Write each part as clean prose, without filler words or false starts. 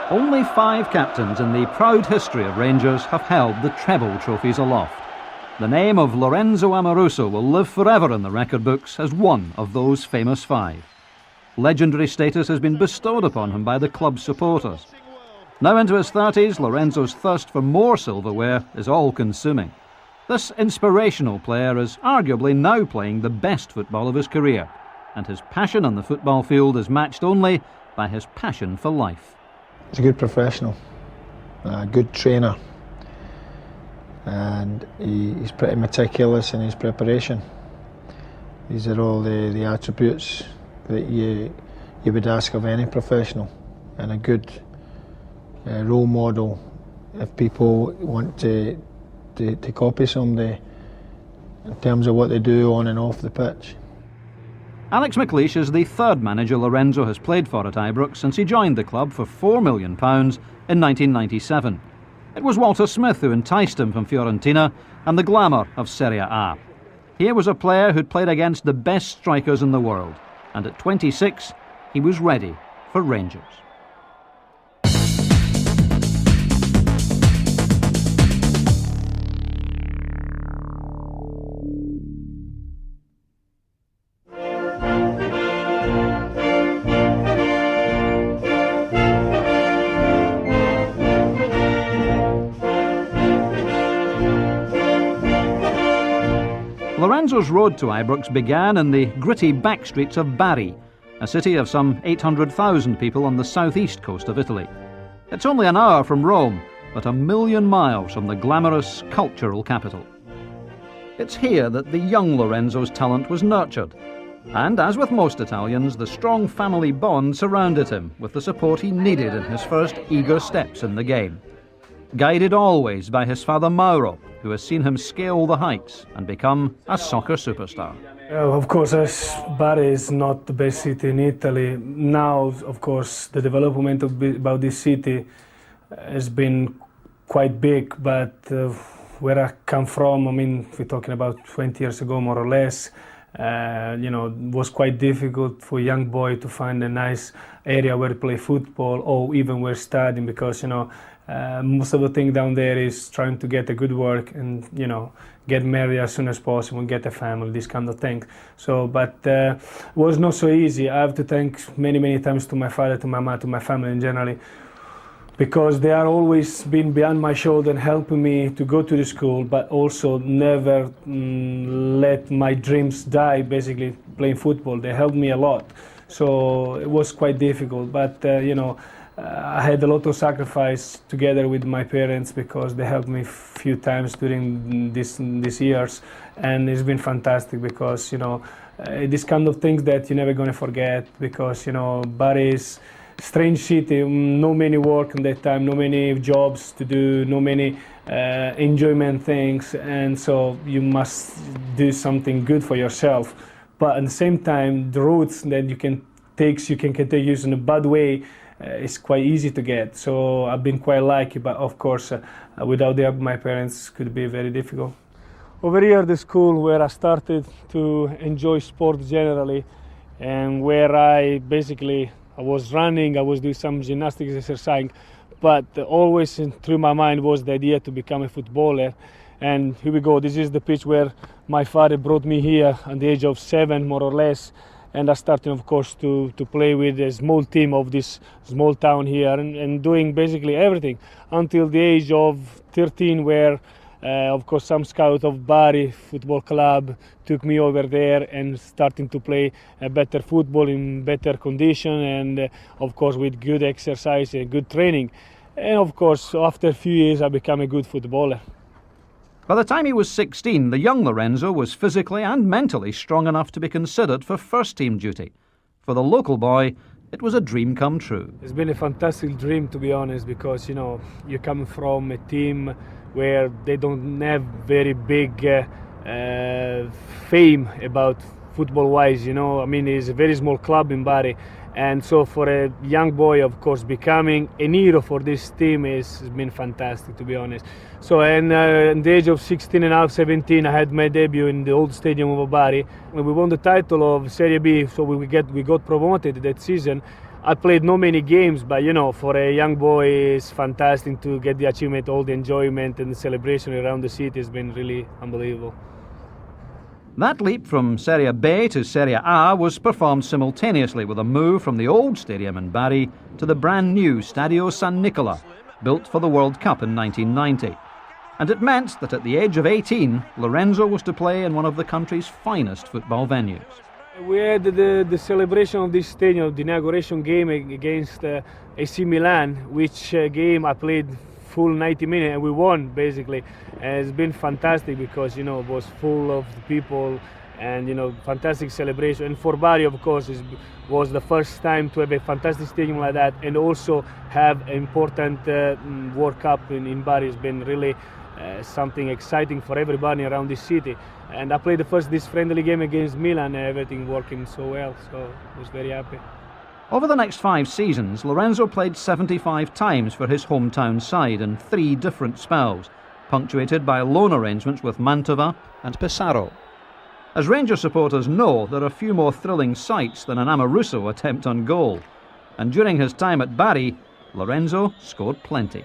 Only 5 captains in the proud history of Rangers have held the treble trophies aloft. The name of Lorenzo Amoruso will live forever in the record books as one of those famous 5. Legendary status has been bestowed upon him by the club's supporters. Now into his 30s, Lorenzo's thirst for more silverware is all-consuming. This inspirational player is arguably now playing the best football of his career, and his passion on the football field is matched only by his passion for life. He's a good professional, a good trainer, and he's pretty meticulous in his preparation. These are all the attributes that you would ask of any professional, and a good role model if people want to copy somebody in terms of what they do on and off the pitch. Alex McLeish is the 3rd manager Lorenzo has played for at Ibrox since he joined the club for £4 million in 1997. It was Walter Smith who enticed him from Fiorentina and the glamour of Serie A. Here was a player who'd played against the best strikers in the world, and at 26 he was ready for Rangers. Lorenzo's road to Ibrox began in the gritty back streets of Bari, a city of some 800,000 people on the southeast coast of Italy. It's only an hour from Rome, but a million miles from the glamorous cultural capital. It's here that the young Lorenzo's talent was nurtured, and as with most Italians, the strong family bond surrounded him with the support he needed in his first eager steps in the game. Guided always by his father Mauro, who has seen him scale the heights and become a soccer superstar. Of course, as Bari is not the best city in Italy. Now, of course, the development about this city has been quite big, but where I come from, I mean, we're talking about 20 years ago, more or less, it was quite difficult for a young boy to find a nice area where to play football or even where studying, because, most of the thing down there is trying to get a good work and, get married as soon as possible and get a family, this kind of thing. So, but it was not so easy. I have to thank many times to my father, to my mother, to my family in general, because they are always been behind my shoulder and helping me to go to the school, but also never let my dreams die, basically playing football. They helped me a lot. So it was quite difficult, but I had a lot of sacrifice together with my parents, because they helped me a few times during these years, and it's been fantastic, because this kind of things that you're never going to forget, because Bari is strange city, no many work in that time, no many jobs to do, no many enjoyment things, and so you must do something good for yourself. But at the same time, the routes that you can take use in a bad way, it's quite easy to get. So I've been quite lucky, but of course, without the help of my parents, it could be very difficult. Over here, the school where I started to enjoy sport generally, and where I was running, I was doing some gymnastics exercise, but always through my mind was the idea to become a footballer. And here we go, this is the pitch where my father brought me here at the age of 7, more or less. And I started, of course, to play with a small team of this small town here, and doing basically everything until the age of 13, where, of course, some scout of Bari Football Club took me over there and starting to play better football in better condition, and, of course, with good exercise and good training. And, of course, after a few years, I became a good footballer. By the time he was 16, the young Lorenzo was physically and mentally strong enough to be considered for first-team duty. For the local boy, it was a dream come true. It's been a fantastic dream, to be honest, because, you come from a team where they don't have very big fame about football-wise, I mean, it's a very small club in Bari. And so for a young boy, of course, becoming a hero for this team has been fantastic, to be honest. So at the age of 16 and a half, 17, I had my debut in the old stadium of Bari. When we won the title of Serie B, so we got promoted that season, I played no many games, but you know, for a young boy, it's fantastic to get the achievement, all the enjoyment and the celebration around the city has been really unbelievable. That leap from Serie B to Serie A was performed simultaneously with a move from the old stadium in Bari to the brand new Stadio San Nicola, built for the World Cup in 1990. And it meant that at the age of 18, Lorenzo was to play in one of the country's finest football venues. We had the celebration of this stadium, the inauguration game against AC Milan, which game I played full 90 minutes and we won basically. And it's been fantastic because, you know, it was full of people and, you know, fantastic celebration. And for Bari, of course, it was the first time to have a fantastic stadium like that and also have an important World Cup in Bari. It's been really something exciting for everybody around this city. And I played this friendly game against Milan and everything working so well, so I was very happy. Over the next 5 seasons, Lorenzo played 75 times for his hometown side in 3 different spells, punctuated by loan arrangements with Mantova and Pesaro. As Rangers supporters know, there are few more thrilling sights than an Amoruso attempt on goal. And during his time at Bari, Lorenzo scored plenty.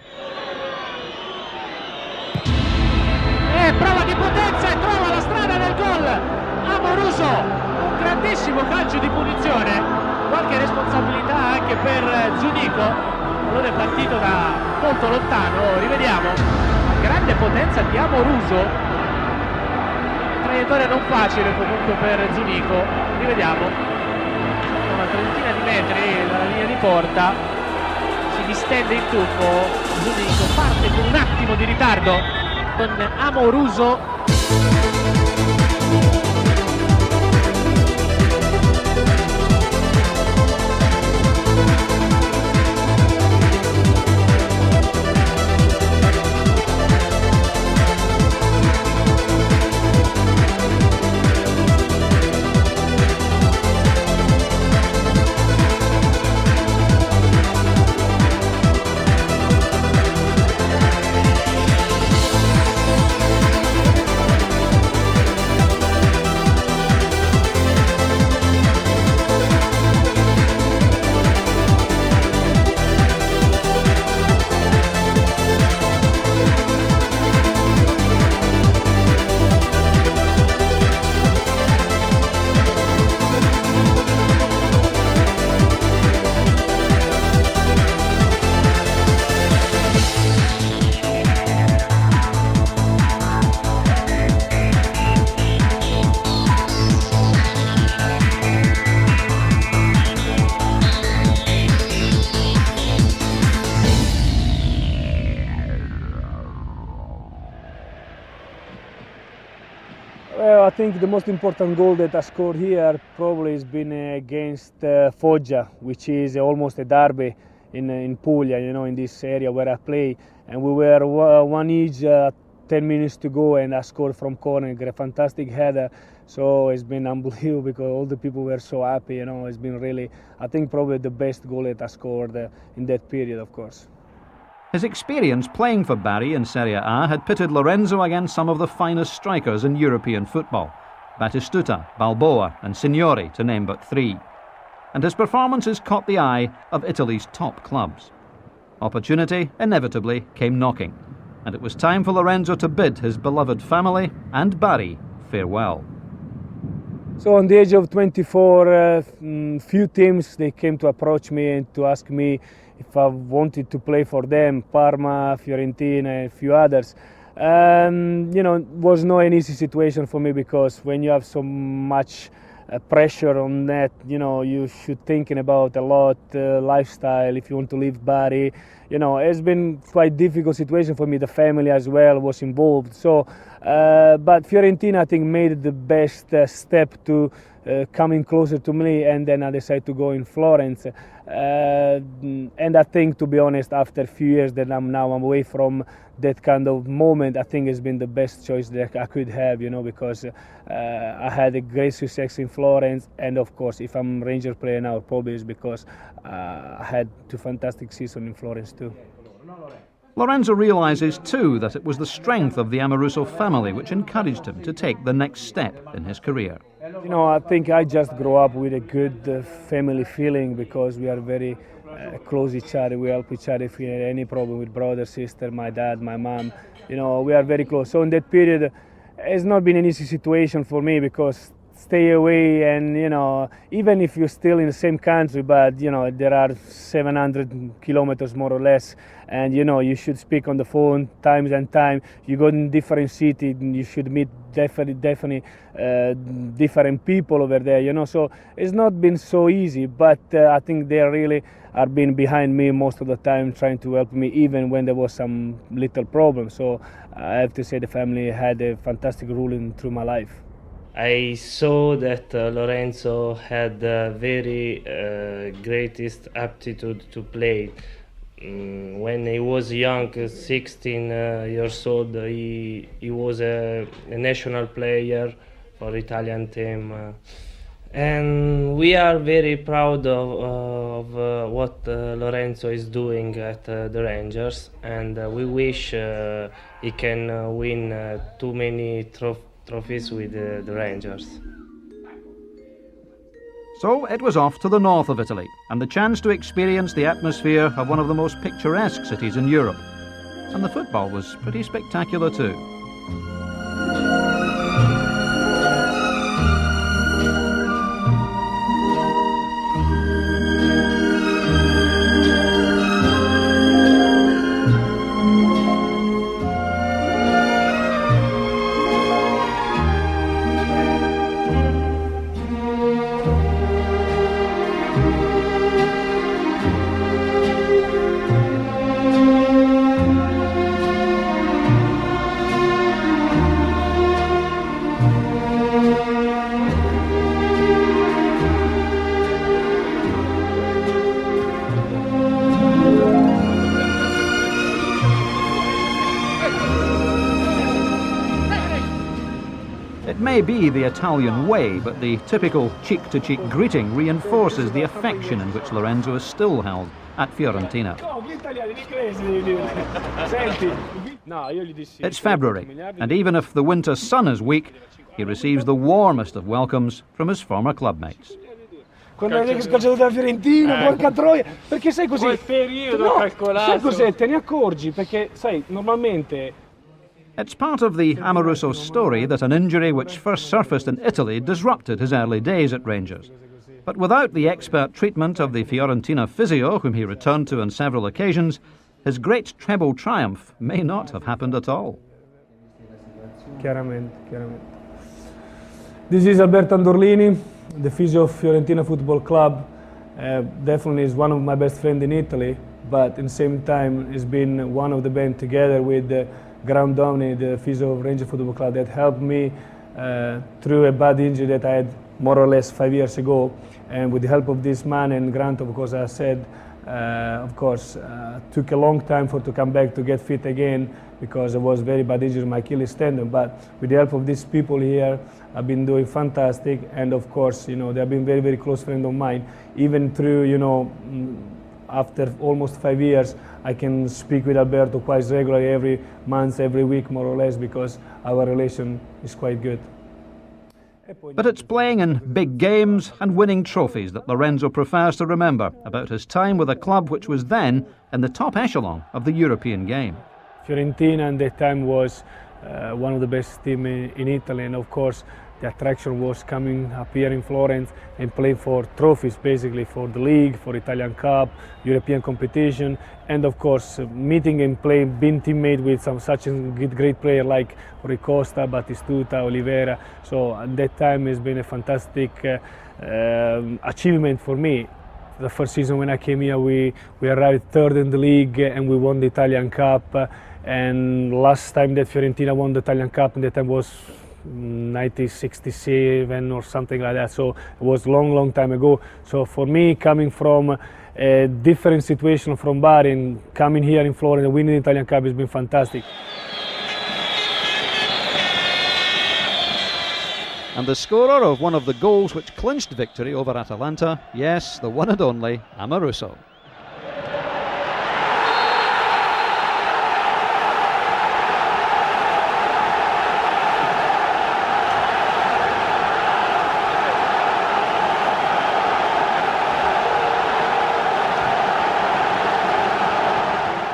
Prova di potenza e trova la strada del gol. Amoruso, un grandissimo calcio di punizione, qualche responsabilità anche per Zunico, non è partito da molto lontano, rivediamo, grande potenza di Amoruso, traiettoria non facile comunque per Zunico, rivediamo, una trentina di metri dalla linea di porta, si distende in tuffo, Zunico parte con un attimo di ritardo con Amoruso. Well, I think the most important goal that I scored here probably has been against Foggia, which is almost a derby in Puglia, you know, in this area where I play. And we were one each, 10 minutes to go, and I scored from corner, a fantastic header. So it's been unbelievable because all the people were so happy, you know. It's been really, I think, probably the best goal that I scored in that period, of course. His experience playing for Bari in Serie A had pitted Lorenzo against some of the finest strikers in European football, Batistuta, Balboa and Signori, to name but 3. And his performances caught the eye of Italy's top clubs. Opportunity inevitably came knocking, and it was time for Lorenzo to bid his beloved family and Bari farewell. So on the age of 24, few teams, they came to approach me and to ask me if I wanted to play for them, Parma, Fiorentina and a few others. You know, it was not an easy situation for me because when you have so much pressure on that, you know, you should thinking about a lot, lifestyle, if you want to leave Bari. You know, it's been quite difficult situation for me. The family as well was involved. So, but Fiorentina, I think, made the best step to coming closer to me, and then I decided to go in Florence. And I think, to be honest, after a few years that I'm away from that kind of moment, I think it's been the best choice that I could have, you know, because I had a great success in Florence, and of course, if I'm Ranger player now, probably is because I had 2 fantastic seasons in Florence too. Lorenzo realises too that it was the strength of the Amoruso family which encouraged him to take the next step in his career. You know, I think I just grew up with a good family feeling because we are very close each other. We help each other if we had any problem with brother, sister, my dad, my mom. You know, we are very close. So in that period, it's not been an easy situation for me because stay away and, you know, even if you're still in the same country, but, you know, there are 700 kilometers more or less, and, you know, you should speak on the phone times and time. You go in different city, you should meet definitely different people over there, you know, so it's not been so easy, but I think they really are been behind me most of the time, trying to help me even when there was some little problem. So I have to say the family had a fantastic ruling through my life. I saw that Lorenzo had very greatest aptitude to play. When he was young, 16 years old, he was a national player for Italian team. And we are very proud of what Lorenzo is doing at the Rangers, and we wish he can win too many trophies with the Rangers. So it was off to the north of Italy, and the chance to experience the atmosphere of one of the most picturesque cities in Europe. And the football was pretty spectacular too. It may be the Italian way, but the typical cheek-to-cheek greeting reinforces the affection in which Lorenzo is still held at Fiorentina. It's February, and even if the winter sun is weak, he receives the warmest of welcomes from his former clubmates. Quando hai scocciato da Fiorentina, porca troia, perché sai così? Quel periodo calcolato. Sai cos'è? Te ne accorgi, perché sai, normalmente. It's part of the Amoruso story that an injury which first surfaced in Italy disrupted his early days at Rangers. But without the expert treatment of the Fiorentina physio, whom he returned to on several occasions, his great treble triumph may not have happened at all. Chiaramente. This is Alberto Andorlini, the physio of Fiorentina Football Club. Definitely is one of my best friends in Italy, but at the same time has been one of the band together with Graham Downey, the physio of Rangers Football Club, that helped me through a bad injury that I had more or less 5 years ago. And with the help of this man and Grant, of course, I said, took a long time to come back to get fit again because it was very bad injury, my Achilles tendon. But with the help of these people here, I've been doing fantastic. And of course, you know, they've been very, very close friends of mine. Even through, you know, after almost 5 years, I can speak with Alberto quite regularly every month, every week, more or less, because our relation is quite good. But it's playing in big games and winning trophies that Lorenzo prefers to remember about his time with a club which was then in the top echelon of the European game. Fiorentina at that time was one of the best teams in Italy, and of course the attraction was coming up here in Florence and playing for trophies, basically for the league, for Italian Cup, European competition, and of course meeting and playing, being teammate with such a great player like Rui Costa, Batistuta, Oliveira. So at that time it's been a fantastic achievement for me. The first season when I came here, we arrived third in the league and we won the Italian Cup. And last time that Fiorentina won the Italian Cup, and that time was 1967 or something like that, so it was long time ago. So for me, coming from a different situation from Bari and coming here in Florida and winning the Italian Cup has been fantastic. And the scorer of one of the goals which clinched victory over Atalanta, yes, the one and only Amoruso.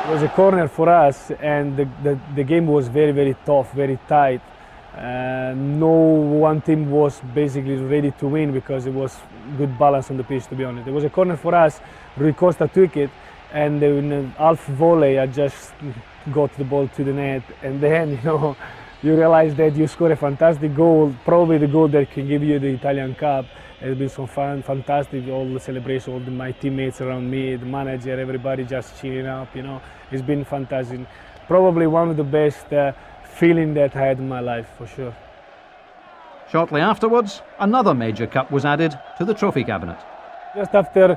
It was a corner for us, and the game was very, very tough, very tight. No one team was basically ready to win because it was good balance on the pitch, to be honest. There was a corner for us, Rui Costa took it, and in a half volley I just got the ball to the net, and then you realize that you score a fantastic goal, probably the goal that can give you the Italian Cup. It's been so fun, fantastic, all the celebration, all my teammates around me, the manager, everybody just cheering up, It's been fantastic. Probably one of the best feeling that I had in my life, for sure. Shortly afterwards, another major cup was added to the trophy cabinet. Just after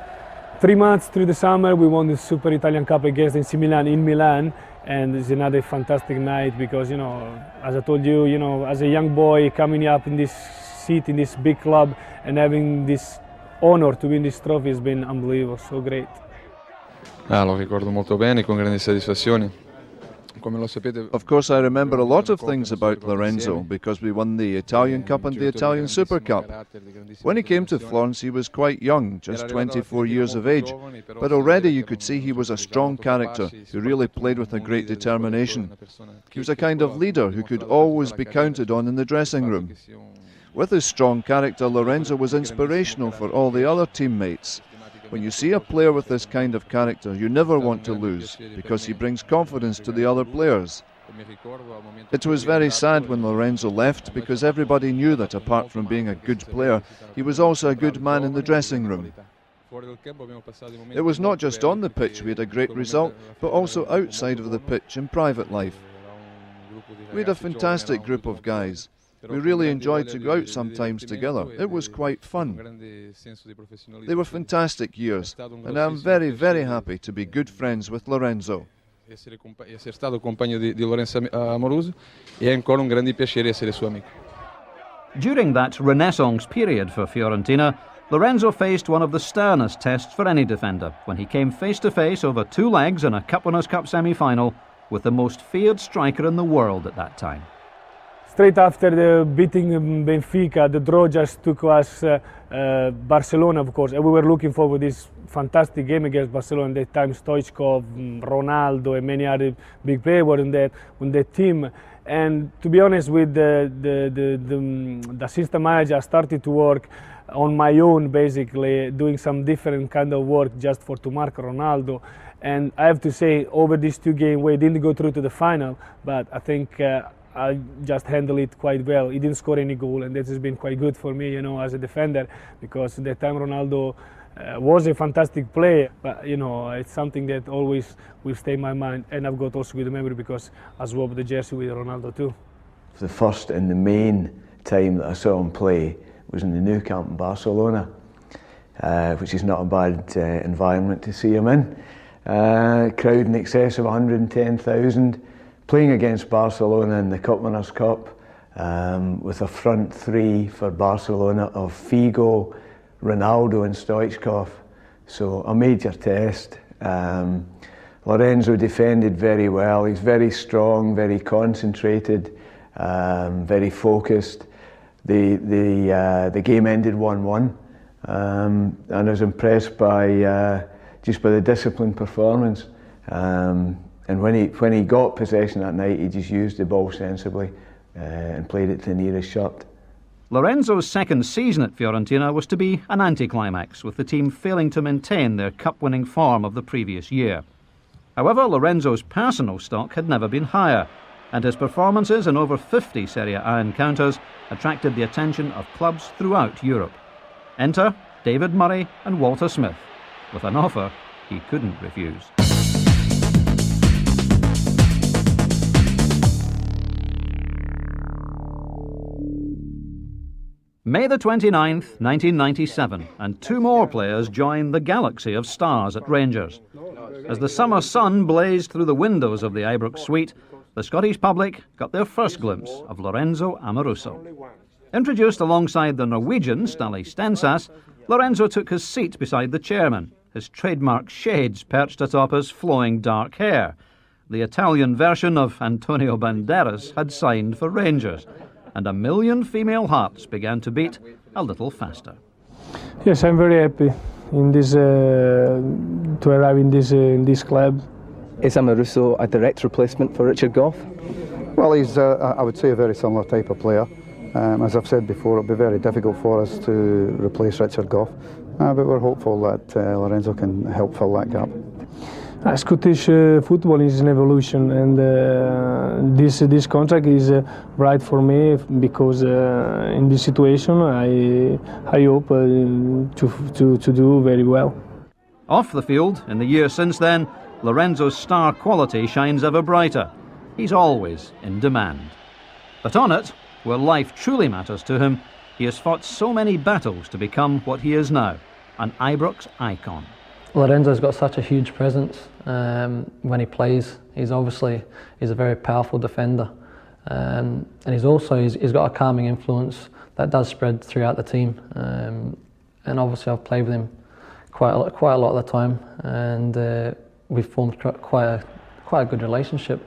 3 months through the summer, we won the Super Italian Cup against AC Milan in Milan, and it's another fantastic night because, as I told you, as a young boy coming up in this seat, in this big club, and having this honor to win this trophy has been unbelievable, so great. Lo ricordo molto bene, con grandi soddisfazioni. Of course, I remember a lot of things about Lorenzo because we won the Italian Cup and the Italian Super Cup. When he came to Florence, he was quite young, just 24 years of age, but already you could see he was a strong character who really played with a great determination. He was a kind of leader who could always be counted on in the dressing room. With his strong character, Lorenzo was inspirational for all the other teammates. When you see a player with this kind of character, you never want to lose, because he brings confidence to the other players. It was very sad when Lorenzo left, because everybody knew that apart from being a good player, he was also a good man in the dressing room. It was not just on the pitch we had a great result, but also outside of the pitch in private life. We had a fantastic group of guys. We really enjoyed to go out sometimes together. It was quite fun. They were fantastic years, and I'm very, very happy to be good friends with Lorenzo. Essere stato compagno di Lorenzo Amoruso e è ancora un grande piacere essere suo amico. During that Renaissance period for Fiorentina, Lorenzo faced one of the sternest tests for any defender when he came face-to-face over two legs in a Cup Winners' Cup semi-final with the most feared striker in the world at that time. Straight after the beating Benfica, the draw just took us Barcelona, of course, and we were looking forward to this fantastic game against Barcelona. At that time, Stoichkov, Ronaldo, and many other big players were on that team. And to be honest, with the assistant manager, I started to work on my own, basically doing some different kind of work just to mark Ronaldo. And I have to say, over these two games, we didn't go through to the final, but I think I just handled it quite well. He didn't score any goal, and that has been quite good for me, as a defender, because at that time Ronaldo was a fantastic player, but it's something that always will stay in my mind, and I've got also good memory because I swapped the jersey with Ronaldo too. The first and the main time that I saw him play was in the Nou Camp in Barcelona, which is not a bad environment to see him in. Crowd in excess of 110,000. Playing against Barcelona in the Cup Winners' Cup with a front three for Barcelona of Figo, Ronaldo and Stoichkov. So a major test. Lorenzo defended very well. He's very strong, very concentrated, very focused. The game ended 1-1 and I was impressed by just by the disciplined performance. And when he got possession that night, he just used the ball sensibly and played it to the nearest shot. Lorenzo's second season at Fiorentina was to be an anticlimax, with the team failing to maintain their cup-winning form of the previous year. However, Lorenzo's personal stock had never been higher, and his performances in over 50 Serie A encounters attracted the attention of clubs throughout Europe. Enter David Murray and Walter Smith, with an offer he couldn't refuse. May the 29th, 1997, and two more players joined the galaxy of stars at Rangers. As the summer sun blazed through the windows of the Ibrox suite, the Scottish public got their first glimpse of Lorenzo Amoruso. Introduced alongside the Norwegian Ståle Stensas, Lorenzo took his seat beside the chairman, his trademark shades perched atop his flowing dark hair. The Italian version of Antonio Banderas had signed for Rangers, and 1 million female hearts began to beat a little faster. Yes, I'm very happy in this to arrive in this club. Is Amoruso a direct replacement for Richard Gough? Well, he's, I would say, a very similar type of player. As I've said before, it'll be very difficult for us to replace Richard Gough, but we're hopeful that Lorenzo can help fill that gap. Scottish football is an evolution, and this contract is right for me because in this situation I hope to do very well. Off the field, in the years since then, Lorenzo's star quality shines ever brighter. He's always in demand. But on it, where life truly matters to him, he has fought so many battles to become what he is now, an Ibrox icon. Lorenzo's got such a huge presence when he plays. He's a very powerful defender, and he's got a calming influence that does spread throughout the team. And obviously I've played with him quite a lot of the time, and we've formed quite a good relationship.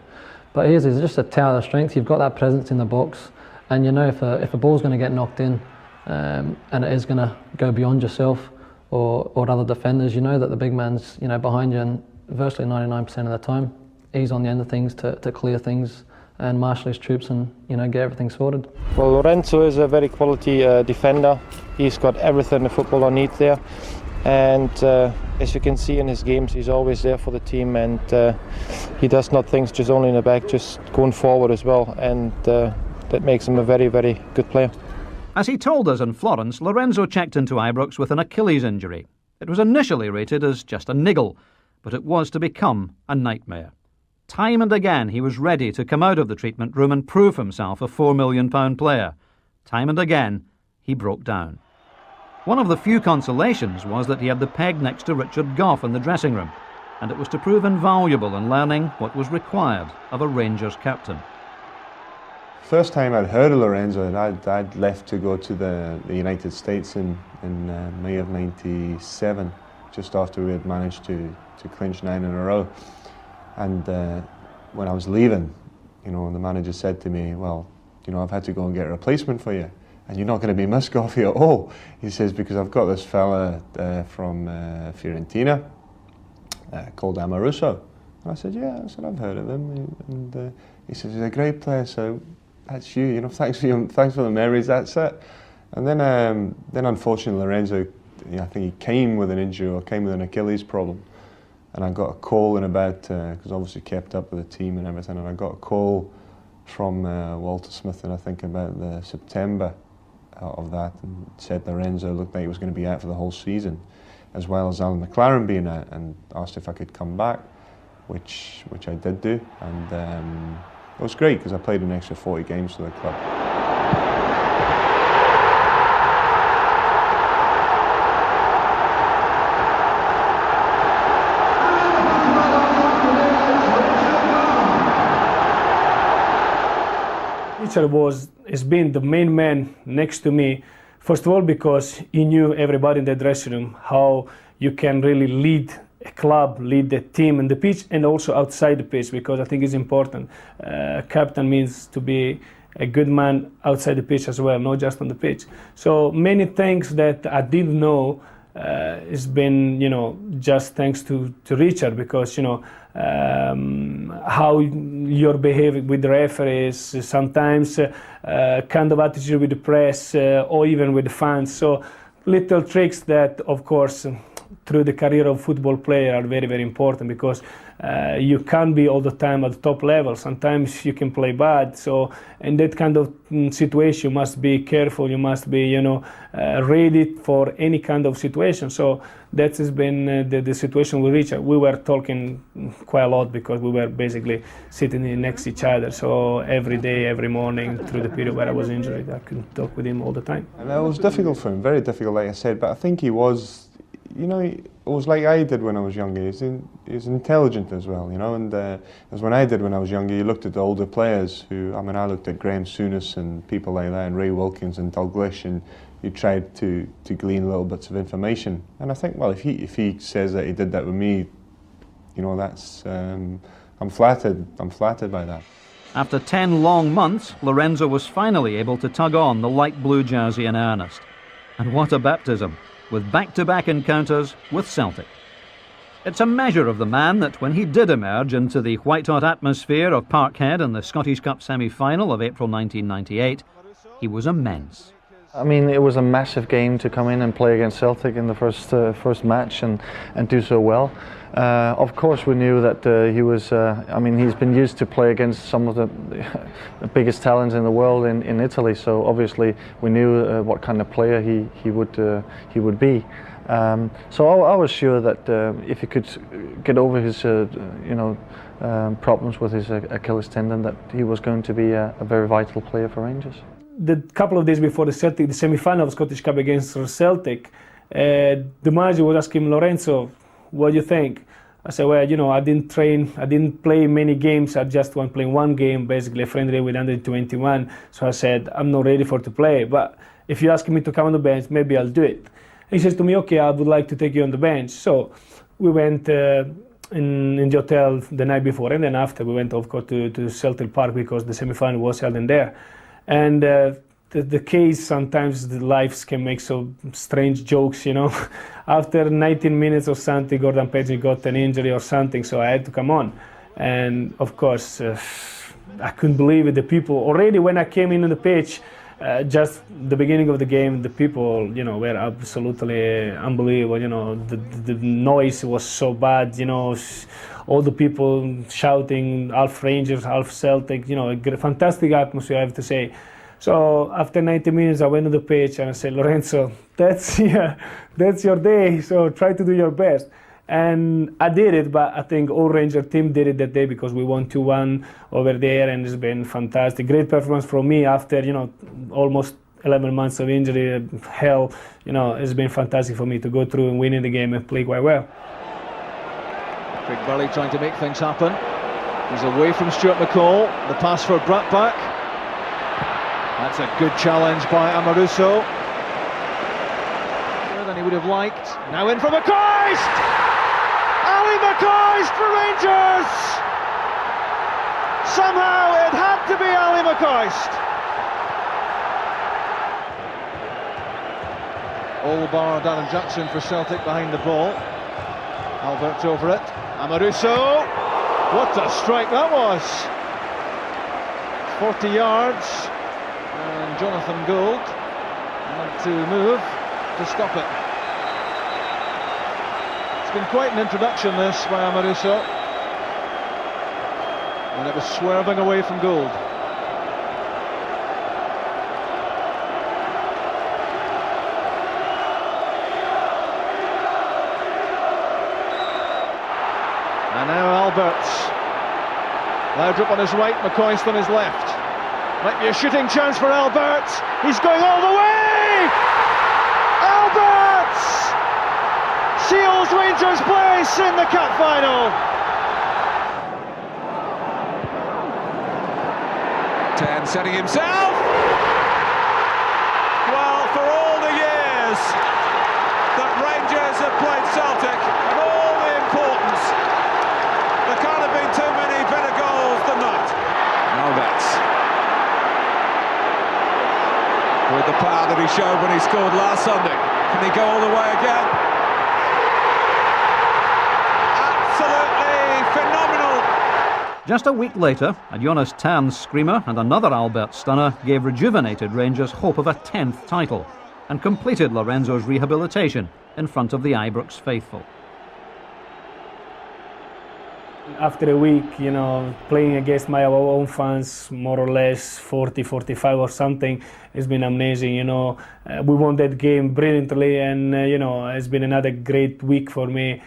But he's just a tower of strength. You've got that presence in the box, and you know if a ball's going to get knocked in, and it is going to go beyond yourself or other defenders, you know that the big man's behind you, and virtually 99% of the time he's on the end of things to clear things and marshal his troops and get everything sorted. Well, Lorenzo is a very quality defender. He's got everything the footballer needs there, and as you can see in his games, he's always there for the team, and he does not things just only in the back, just going forward as well, and that makes him a very, very good player. As he told us in Florence, Lorenzo checked into Ibrox with an Achilles injury. It was initially rated as just a niggle, but it was to become a nightmare. Time and again he was ready to come out of the treatment room and prove himself a £4 million player. Time and again he broke down. One of the few consolations was that he had the peg next to Richard Gough in the dressing room, and it was to prove invaluable in learning what was required of a Rangers captain. First time I'd heard of Lorenzo, I'd left to go to the United States in May of '97, just after we had managed to clinch 9 in a row. And when I was leaving, the manager said to me, well, I've had to go and get a replacement for you, and you're not going to be Muscoffy at all. He says, because I've got this fella from Fiorentina called Amoruso. And I said, yeah, I've heard of him. And he says, he's a great player, so that's you, thanks for the memories, that's it. And then unfortunately Lorenzo, I think he came with an injury or came with an Achilles problem. And I got a call in about, because obviously kept up with the team and everything, and I got a call from Walter Smith, and I think about the September of that, and said Lorenzo looked like he was going to be out for the whole season, as well as Alan McLaren being out, and asked if I could come back, which I did do, and it was great because I played an extra 40 games for the club. Richard has been the main man next to me, first of all because he knew everybody in the dressing room, how you can really lead a club, lead the team on the pitch and also outside the pitch, because I think it's important. Captain means to be a good man outside the pitch as well, not just on the pitch. So many things that I didn't know has been, just thanks to Richard, because, how you're behaving with the referees, sometimes kind of attitude with the press or even with the fans. So little tricks that, of course, through the career of football player are very, very important, because you can't be all the time at the top level. Sometimes you can play bad. So in that kind of situation, you must be careful. You must be, ready for any kind of situation. So that has been the situation with Richard. We were talking quite a lot because we were basically sitting next to each other. So every day, every morning, through the period where I was injured, I could talk with him all the time. And it was difficult for him, very difficult, like I said. But I think he was. It was like I did when I was younger. He's intelligent as well, and as when I did when I was younger, you looked at the older players who, I looked at Graham Souness and people like that, and Ray Wilkins and Dalglish, and you tried to glean little bits of information. And I think, well, if he says that he did that with me, that's, I'm flattered by that. After 10 long months, Lorenzo was finally able to tug on the light blue jersey in earnest. And what a baptism, with back-to-back encounters with Celtic. It's a measure of the man that when he did emerge into the white-hot atmosphere of Parkhead in the Scottish Cup semi-final of April 1998, he was immense. I mean, it was a massive game to come in and play against Celtic in the first match and do so well. Of course, we knew that he was. I mean, he's been used to play against some of the biggest talents in the world in Italy. So obviously, we knew what kind of player he would be. So I was sure that if he could get over his, problems with his Achilles tendon, that he was going to be a very vital player for Rangers. The couple of days before the semi-final of Scottish Cup against Celtic, the manager was asking Lorenzo, "What do you think?" I said, "Well, I didn't train, I didn't play many games. I just went playing one game, basically a friendly with under 21. So I said, I'm not ready to play. But if you ask me to come on the bench, maybe I'll do it." He says to me, "Okay, I would like to take you on the bench." So we went in the hotel the night before, and then after we went, of course, to Celtic Park because the semi-final was held in there. And the case, sometimes the lives can make so strange jokes, After 19 minutes or something, Gordon Page got an injury or something, so I had to come on. And of course, I couldn't believe it. The people, already when I came in on the pitch, just the beginning of the game, the people, were absolutely unbelievable. The noise was so bad, all the people shouting, half Rangers, half Celtic, a fantastic atmosphere, I have to say. So after 90 minutes, I went to the pitch and I said, "Lorenzo, that's your day, so try to do your best." And I did it, but I think all Ranger team did it that day because we won 2-1 over there, and it's been fantastic. Great performance from me after, almost 11 months of injury, hell, it's been fantastic for me to go through and win in the game and play quite well. Big Bari trying to make things happen. He's away from Stuart McCall. The pass for Bratback. That's a good challenge by Amoruso. Better than he would have liked. Now in for McCoist! Ali McCoist for Rangers! Somehow it had to be Ali McCoist. All-bar Darren Jackson for Celtic behind the ball. Albert's over it. Amoruso! What a strike that was! 40 yards. And Jonathan Gould had to move to stop it. It's been quite an introduction, this, by Amoruso. And it was swerving away from Gould. And now Alberts. Laudrup on his right, McCoist on his left. Might be a shooting chance for Alberts. He's going all the way! Alberts seals Rangers' place in the cup final. 10 setting himself. Well, for all the years that Rangers have played Celtic and all the importance, there can't have been too many better goals than that. Alberts. With the power that he showed when he scored last Sunday. Can he go all the way again? Absolutely phenomenal! Just a week later, a Jonas Tern's screamer and another Albert stunner gave rejuvenated Rangers hope of a 10th title and completed Lorenzo's rehabilitation in front of the Ibrox faithful. After a week, playing against my own fans, more or less 40, 45 or something, it's been amazing, We won that game brilliantly, and, it's been another great week for me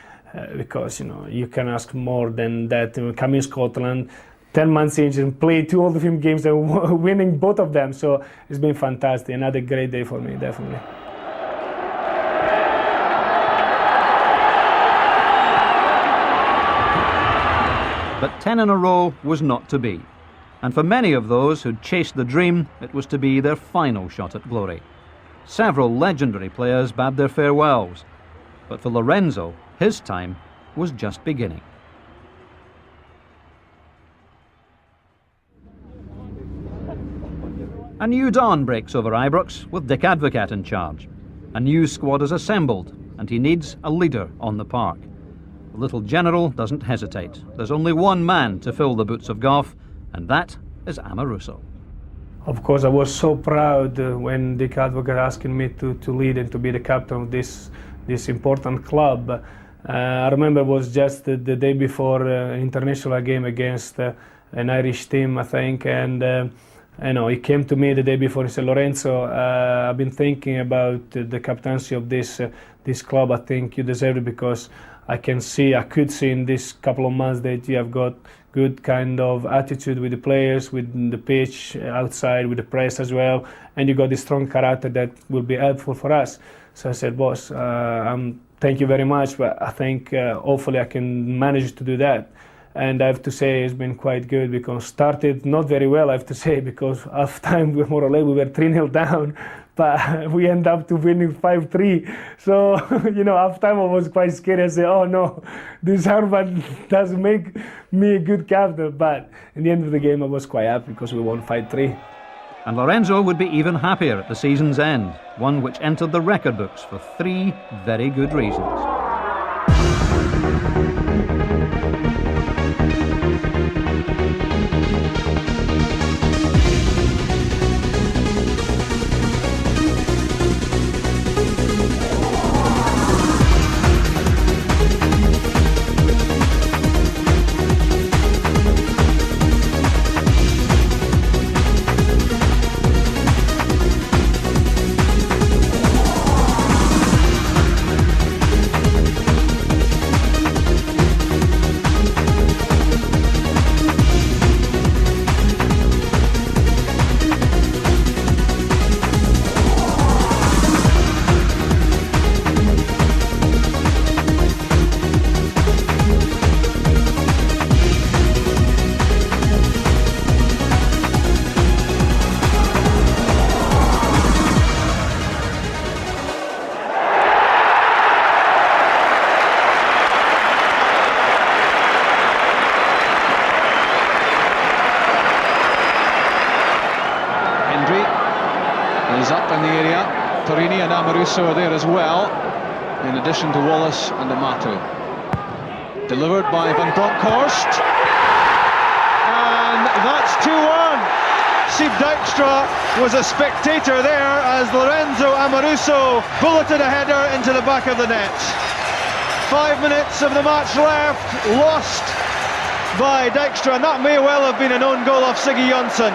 because, you can ask more than that. Coming to Scotland, 10 months in, and play 2 Old Firm games and winning both of them, so it's been fantastic. Another great day for me, definitely. But 10 in a row was not to be. And for many of those who'd chased the dream, it was to be their final shot at glory. Several legendary players bade their farewells. But for Lorenzo, his time was just beginning. A new dawn breaks over Ibrox with Dick Advocat in charge. A new squad is assembled, and he needs a leader on the park. The little general doesn't hesitate. There's only one man to fill the boots of Gough, and that is Amoruso. Of course, I was so proud when Dick Advocaat asking me to lead and to be the captain of this important club. I remember it was just the day before an international game against an Irish team, I think, and he came to me the day before. He said, "Lorenzo, I've been thinking about the captaincy of this club. I think you deserve it because I could see in this couple of months that you have got good kind of attitude with the players, with the pitch, outside, with the press as well, and you got this strong character that will be helpful for us." So I said, "Boss, thank you very much, but I think hopefully I can manage to do that." And I have to say it's been quite good because started not very well, I have to say, because half time more or less we were 3-0 down, but we end up to winning 5-3. So, half time I was quite scared. I said, "Oh no, this Harvard doesn't make me a good captain." But in the end of the game I was quite happy because we won 5-3. And Lorenzo would be even happier at the season's end, one which entered the record books for 3 very good reasons. Is up in the area. Torini and Amoruso are there as well, in addition to Wallace and Amato. Delivered by Van Bronckhorst, and that's 2-1. Sieb Dijkstra was a spectator there as Lorenzo Amoruso bulleted a header into the back of the net. 5 minutes of the match left, lost by Dijkstra, and that may well have been an own goal of Siggy Jonsson.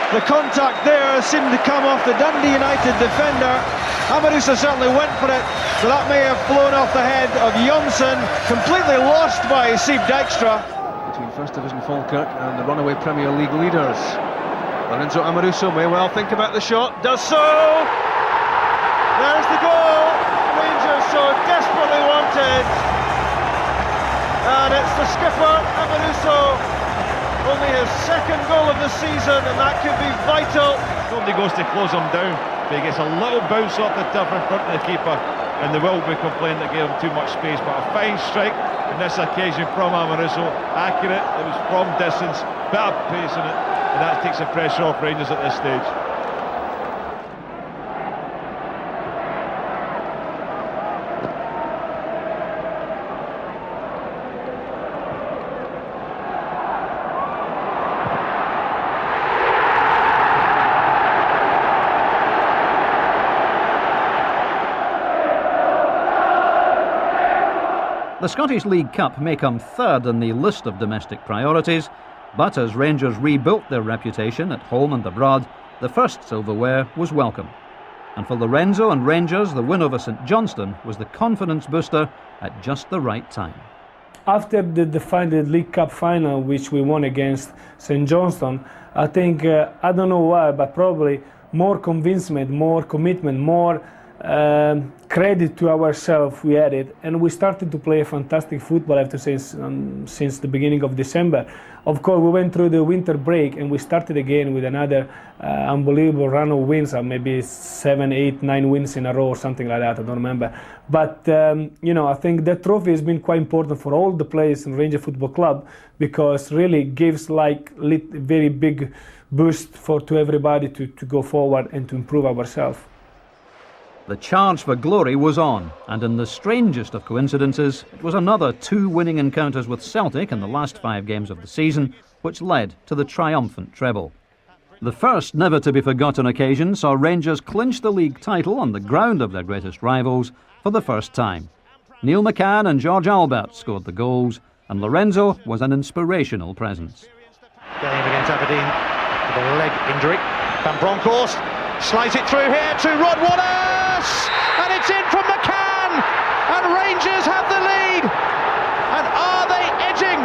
The contact there seemed to come off the Dundee United defender. Amoruso certainly went for it, but that may have flown off the head of Jonsson, completely lost by Sieb Dijkstra. Between First Division Falkirk and the runaway Premier League leaders. Lorenzo Amoruso may well think about the shot, does so! There's the goal! Rangers so desperately wanted. And it's the skipper, Amoruso. Only his second goal of the season, and that could be vital. Nobody goes to close him down, but he gets a little bounce off the turf in front of the keeper, and there will be complaint that gave him too much space. But a fine strike on this occasion from Amoruso, accurate. It was from distance, bit of pace in it, and that takes the pressure off Rangers at this stage. The Scottish League Cup may come third in the list of domestic priorities, but as Rangers rebuilt their reputation at home and abroad, the first silverware was welcome. And for Lorenzo and Rangers, the win over St Johnstone was the confidence booster at just the right time. After the League Cup final, which we won against St Johnstone, I think, I don't know why, but probably more convincement, more commitment, more credit to ourselves we had it, and we started to play fantastic football, I have to say, since the beginning of December. Of course, we went through the winter break and we started again with another unbelievable run of wins, maybe 7, 8, 9 wins in a row or something like that, I don't remember. But I think that trophy has been quite important for all the players in Ranger Football Club, because really gives like very big boost to everybody to go forward and to improve ourselves. The charge for glory was on, and in the strangest of coincidences, it was another 2 winning encounters with Celtic in the last 5 games of the season, which led to the triumphant treble. The first never-to-be-forgotten occasion saw Rangers clinch the league title on the ground of their greatest rivals for the first time. Neil McCann and George Albert scored the goals, and Lorenzo was an inspirational presence. Game against Aberdeen with a leg injury. Van Bronckhorst slides it through here to Rod Wallace, and it's in from McCann, and Rangers have the lead. And are they edging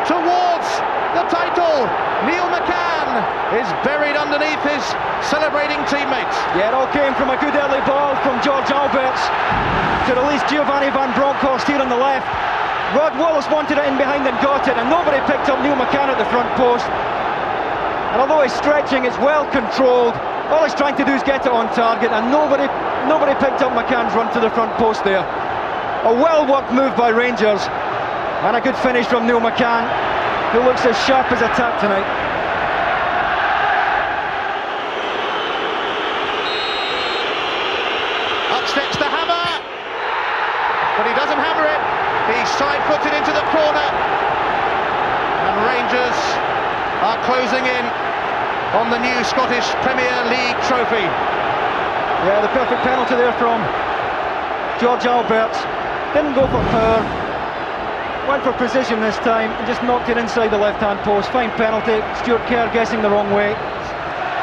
towards the title? Neil McCann is buried underneath his celebrating teammates. Yeah, it all came from a good early ball from George Alberts to release Giovanni Van Bronckhorst here on the left. Rod Wallace wanted it in behind and got it, and nobody picked up Neil McCann at the front post. And although he's stretching, it's well controlled. All he's trying to do is get it on target, and nobody picked up McCann's run to the front post there. A well-worked move by Rangers, and a good finish from Neil McCann, who looks as sharp as a tack tonight. Up steps the hammer, but he doesn't hammer it. He's side-footed into the corner, and Rangers are closing in on the new Scottish Premier League trophy. Yeah, the perfect penalty there from George Alberts. Didn't go for power, went for precision this time and just knocked it inside the left-hand post. Fine penalty. Stuart Kerr guessing the wrong way.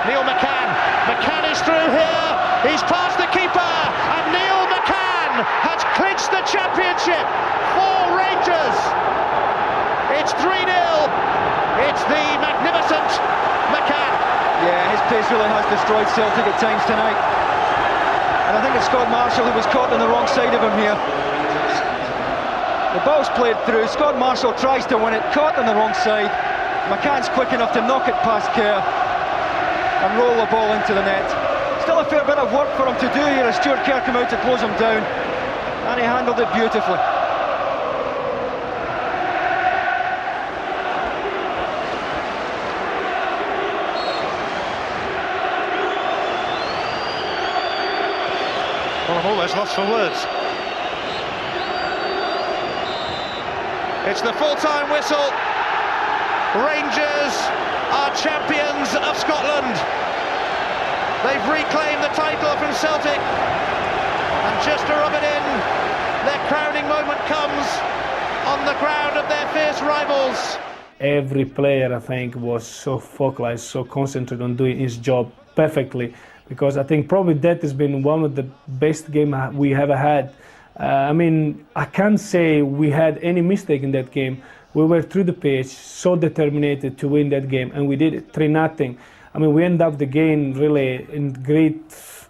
Neil McCann. McCann is through here. He's past the keeper, and Neil McCann has clinched the championship for Rangers. It's 3-0. It's the magnificent McCann. Yeah, his pace really has destroyed Celtic at times tonight. And I think it's Scott Marshall who was caught on the wrong side of him here. The ball's played through, Scott Marshall tries to win it, caught on the wrong side. McCann's quick enough to knock it past Kerr and roll the ball into the net. Still a fair bit of work for him to do here as Stuart Kerr came out to close him down, and he handled it beautifully. Well, I'm almost lost for words. It's the full-time whistle. Rangers are champions of Scotland. They've reclaimed the title from Celtic, and just to rub it in, their crowning moment comes on the ground of their fierce rivals. Every player, I think, was so focused, so concentrated on doing his job perfectly, because I think probably that has been one of the best games we ever had. I mean, I can't say we had any mistake in that game. We were through the pitch, so determined to win that game, and we did it 3-0. I mean, we ended up the game really in great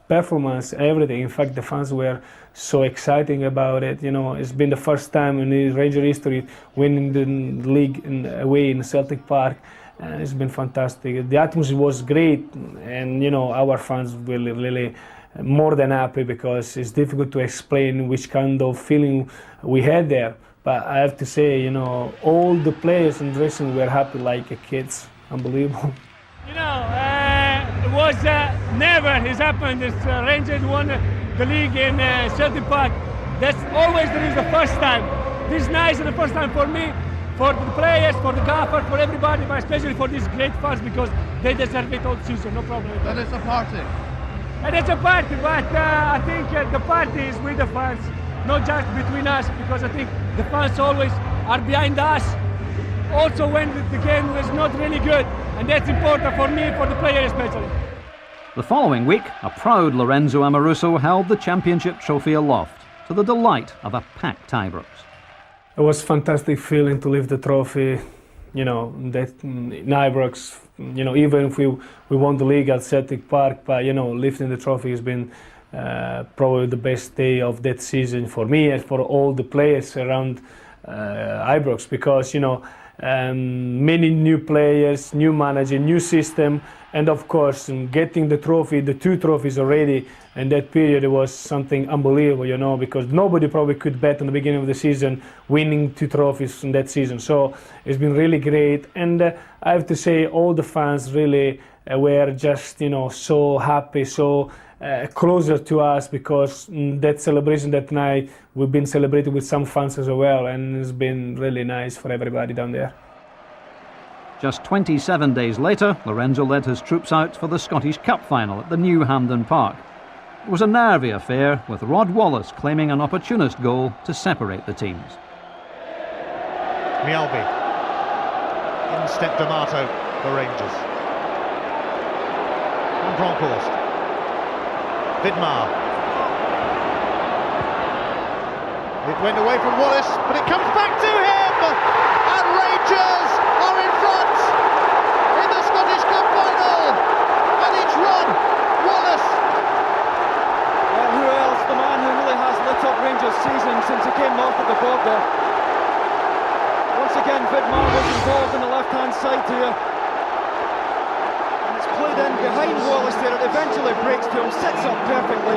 performance, everything. In fact, the fans were so exciting about it. You know, it's been the first time in the Ranger history winning the league away in Celtic Park. And it's been fantastic. The atmosphere was great, and you know, our fans were really more than happy, because it's difficult to explain which kind of feeling we had there. But I have to say, you know, all the players in dressing were happy like kids. Unbelievable. You know, it was never has happened. This Rangers won the league in Celtic Park. That's always there is the first time. This is nice, the first time for me, for the players, for the gaffer, for everybody, but especially for these great fans, because they deserve it all season, no problem. And it's a party. And it's a party, but I think the party is with the fans, not just between us, because I think the fans always are behind us, also when the game is not really good, and that's important for me, for the player especially. The following week, a proud Lorenzo Amoruso held the championship trophy aloft, to the delight of a packed Ibrox. It was a fantastic feeling to lift the trophy, you know, that in Ibrox, you know, even if we won the league at Celtic Park, but, you know, lifting the trophy has been probably the best day of that season for me and for all the players around Ibrox, because, you know, many new players, new manager, new system, and of course getting the trophy, the 2 trophies already in that period, it was something unbelievable, you know, because nobody probably could bet in the beginning of the season winning 2 trophies in that season. So it's been really great, and I have to say all the fans really were just, you know, so happy, so closer to us, because that celebration that night, we've been celebrating with some fans as well, and it's been really nice for everybody down there. Just 27 days later, Lorenzo led his troops out for the Scottish Cup final at the new Hampden Park. It was a nervy affair, with Rod Wallace claiming an opportunist goal to separate the teams. Mjällby. In step D'Amato for Rangers. Van Bronckhorst. Vidmar. It went away from Wallace, but it comes back to him! And Rangers are in front in the Scottish Cup final! And it's Rod Wallace! Well, who else? The man who really has lit up Rangers' season since he came north of the border. Once again, Vidmar was involved in the left-hand side here. And it's played in behind Wallace there. It eventually breaks to him, sits up perfectly.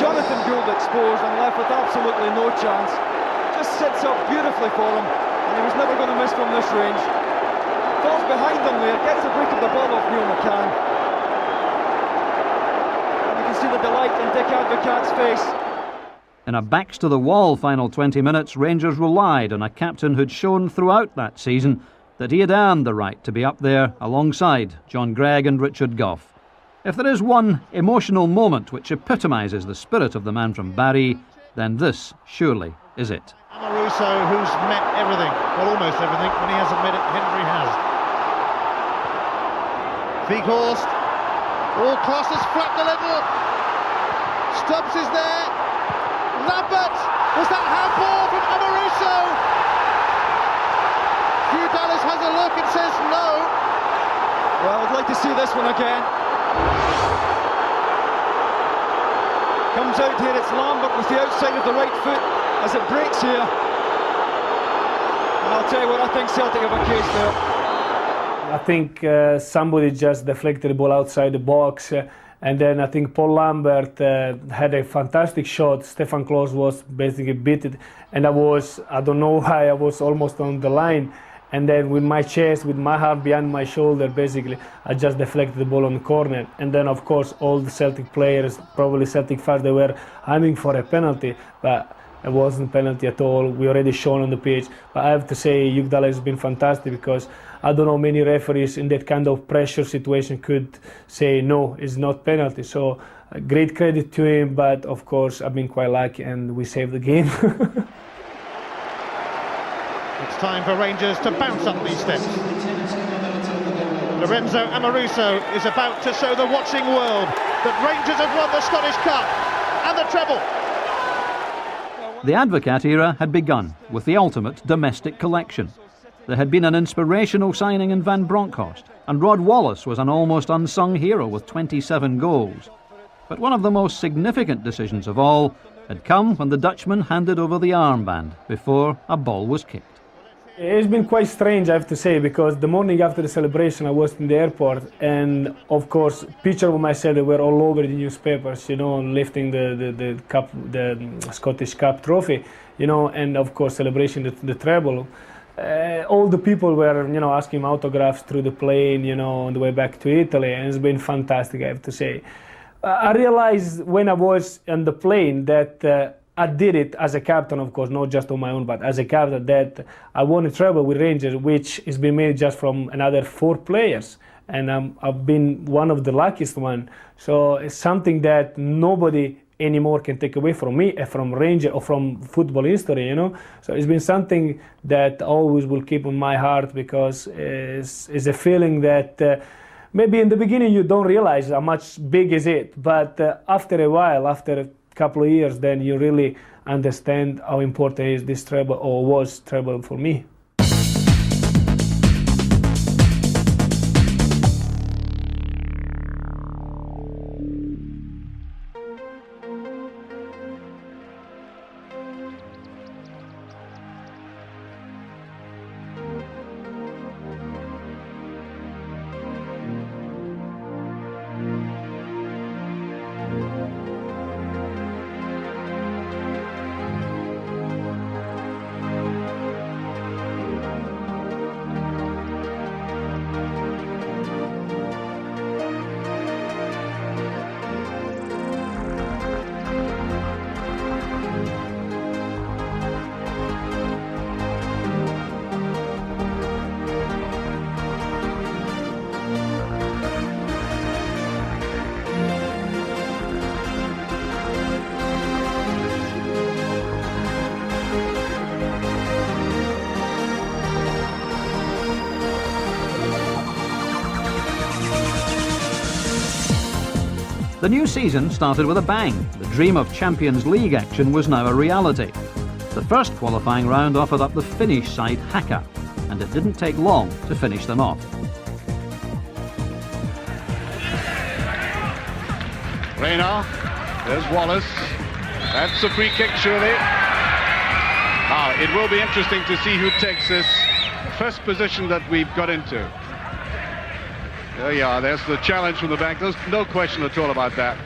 Jonathan Gould exposed and left with absolutely no chance. Just sits up beautifully for him, and he was never going to miss from this range. Falls behind him there, gets a break of the ball off Neil McCann. And you can see the delight in Dick Advocaat's face. In a backs-to-the-wall final 20 minutes, Rangers relied on a captain who'd shown throughout that season that he had earned the right to be up there alongside John Greig and Richard Gough. If there is one emotional moment which epitomises the spirit of the man from Bari, then this surely is it. Amoruso, who's met everything, well, almost everything. When he hasn't met it, Henry has. Weghorst. Oh, Kloss has flapped a little. Stubbs is there. Lambert. Was that handball from Amoruso? Hugh Dallas has a look and says no. Well, I'd like to see this one again. Comes out here, it's Lambert with the outside of the right foot as it breaks here. And I'll tell you what, I think Celtic have a case there. I think somebody just deflected the ball outside the box, and then I think Paul Lambert had a fantastic shot. Stefan Kloss was basically beaten, and I don't know why, I was almost on the line. And then with my chest, with my heart behind my shoulder, basically, I just deflected the ball on the corner. And then, of course, all the Celtic players, probably Celtic fans, they were aiming for a penalty, but it wasn't a penalty at all. We already shown on the pitch. But I have to say, Hugh Dallas has been fantastic, because I don't know many referees in that kind of pressure situation could say, no, it's not penalty. So great credit to him, but of course, I've been quite lucky and we saved the game. It's time for Rangers to bounce up these steps. Lorenzo Amoruso is about to show the watching world that Rangers have won the Scottish Cup and the treble. The Advocaat era had begun with the ultimate domestic collection. There had been an inspirational signing in Van Bronckhorst, and Rod Wallace was an almost unsung hero with 27 goals. But one of the most significant decisions of all had come when the Dutchman handed over the armband before a ball was kicked. It's been quite strange, I have to say, because the morning after the celebration I was in the airport, and of course pictures of myself were all over the newspapers, you know, lifting the cup, the Scottish Cup trophy, you know, and of course celebration the treble. All the people were, you know, asking autographs through the plane, you know, on the way back to Italy, and it's been fantastic, I have to say. I realized when I was on the plane that I did it as a captain, of course, not just on my own, but as a captain, that I won a treble with Rangers, which has been made just from another 4 players. And I've been one of the luckiest one. So it's something that nobody anymore can take away from me, from Rangers or from football history, you know. So it's been something that always will keep in my heart, because it's a feeling that maybe in the beginning you don't realize how much big is it, but after a while, after a couple of years, then you really understand how important is this treble, or was treble for me. The new season started with a bang. The dream of Champions League action was now a reality. The first qualifying round offered up the Finnish side Haka, and it didn't take long to finish them off. Reina, there's Wallace. That's a free kick, surely. Now, it will be interesting to see who takes this first position that we've got into. There you are, there's the challenge from the back. There's no question at all about that.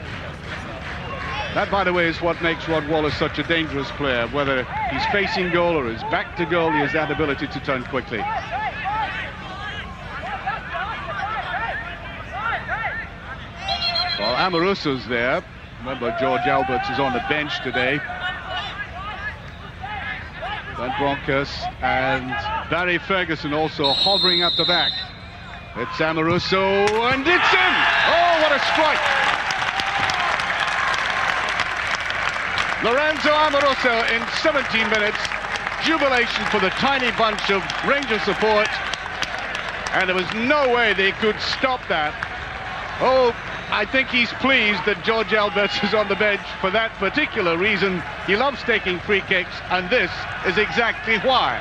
That, by the way, is what makes Rod Wallace such a dangerous player. Whether he's facing goal or is back to goal, he has that ability to turn quickly. Well, Amoruso's there. Remember, George Alberts is on the bench today. Van Bronckhorst and Barry Ferguson also hovering at the back. It's Amoruso, and it's in! Oh, what a strike! Lorenzo Amoruso in 17 minutes. Jubilation for the tiny bunch of Rangers support. And there was no way they could stop that. Oh, I think he's pleased that George Alberts is on the bench for that particular reason. He loves taking free kicks, and this is exactly why.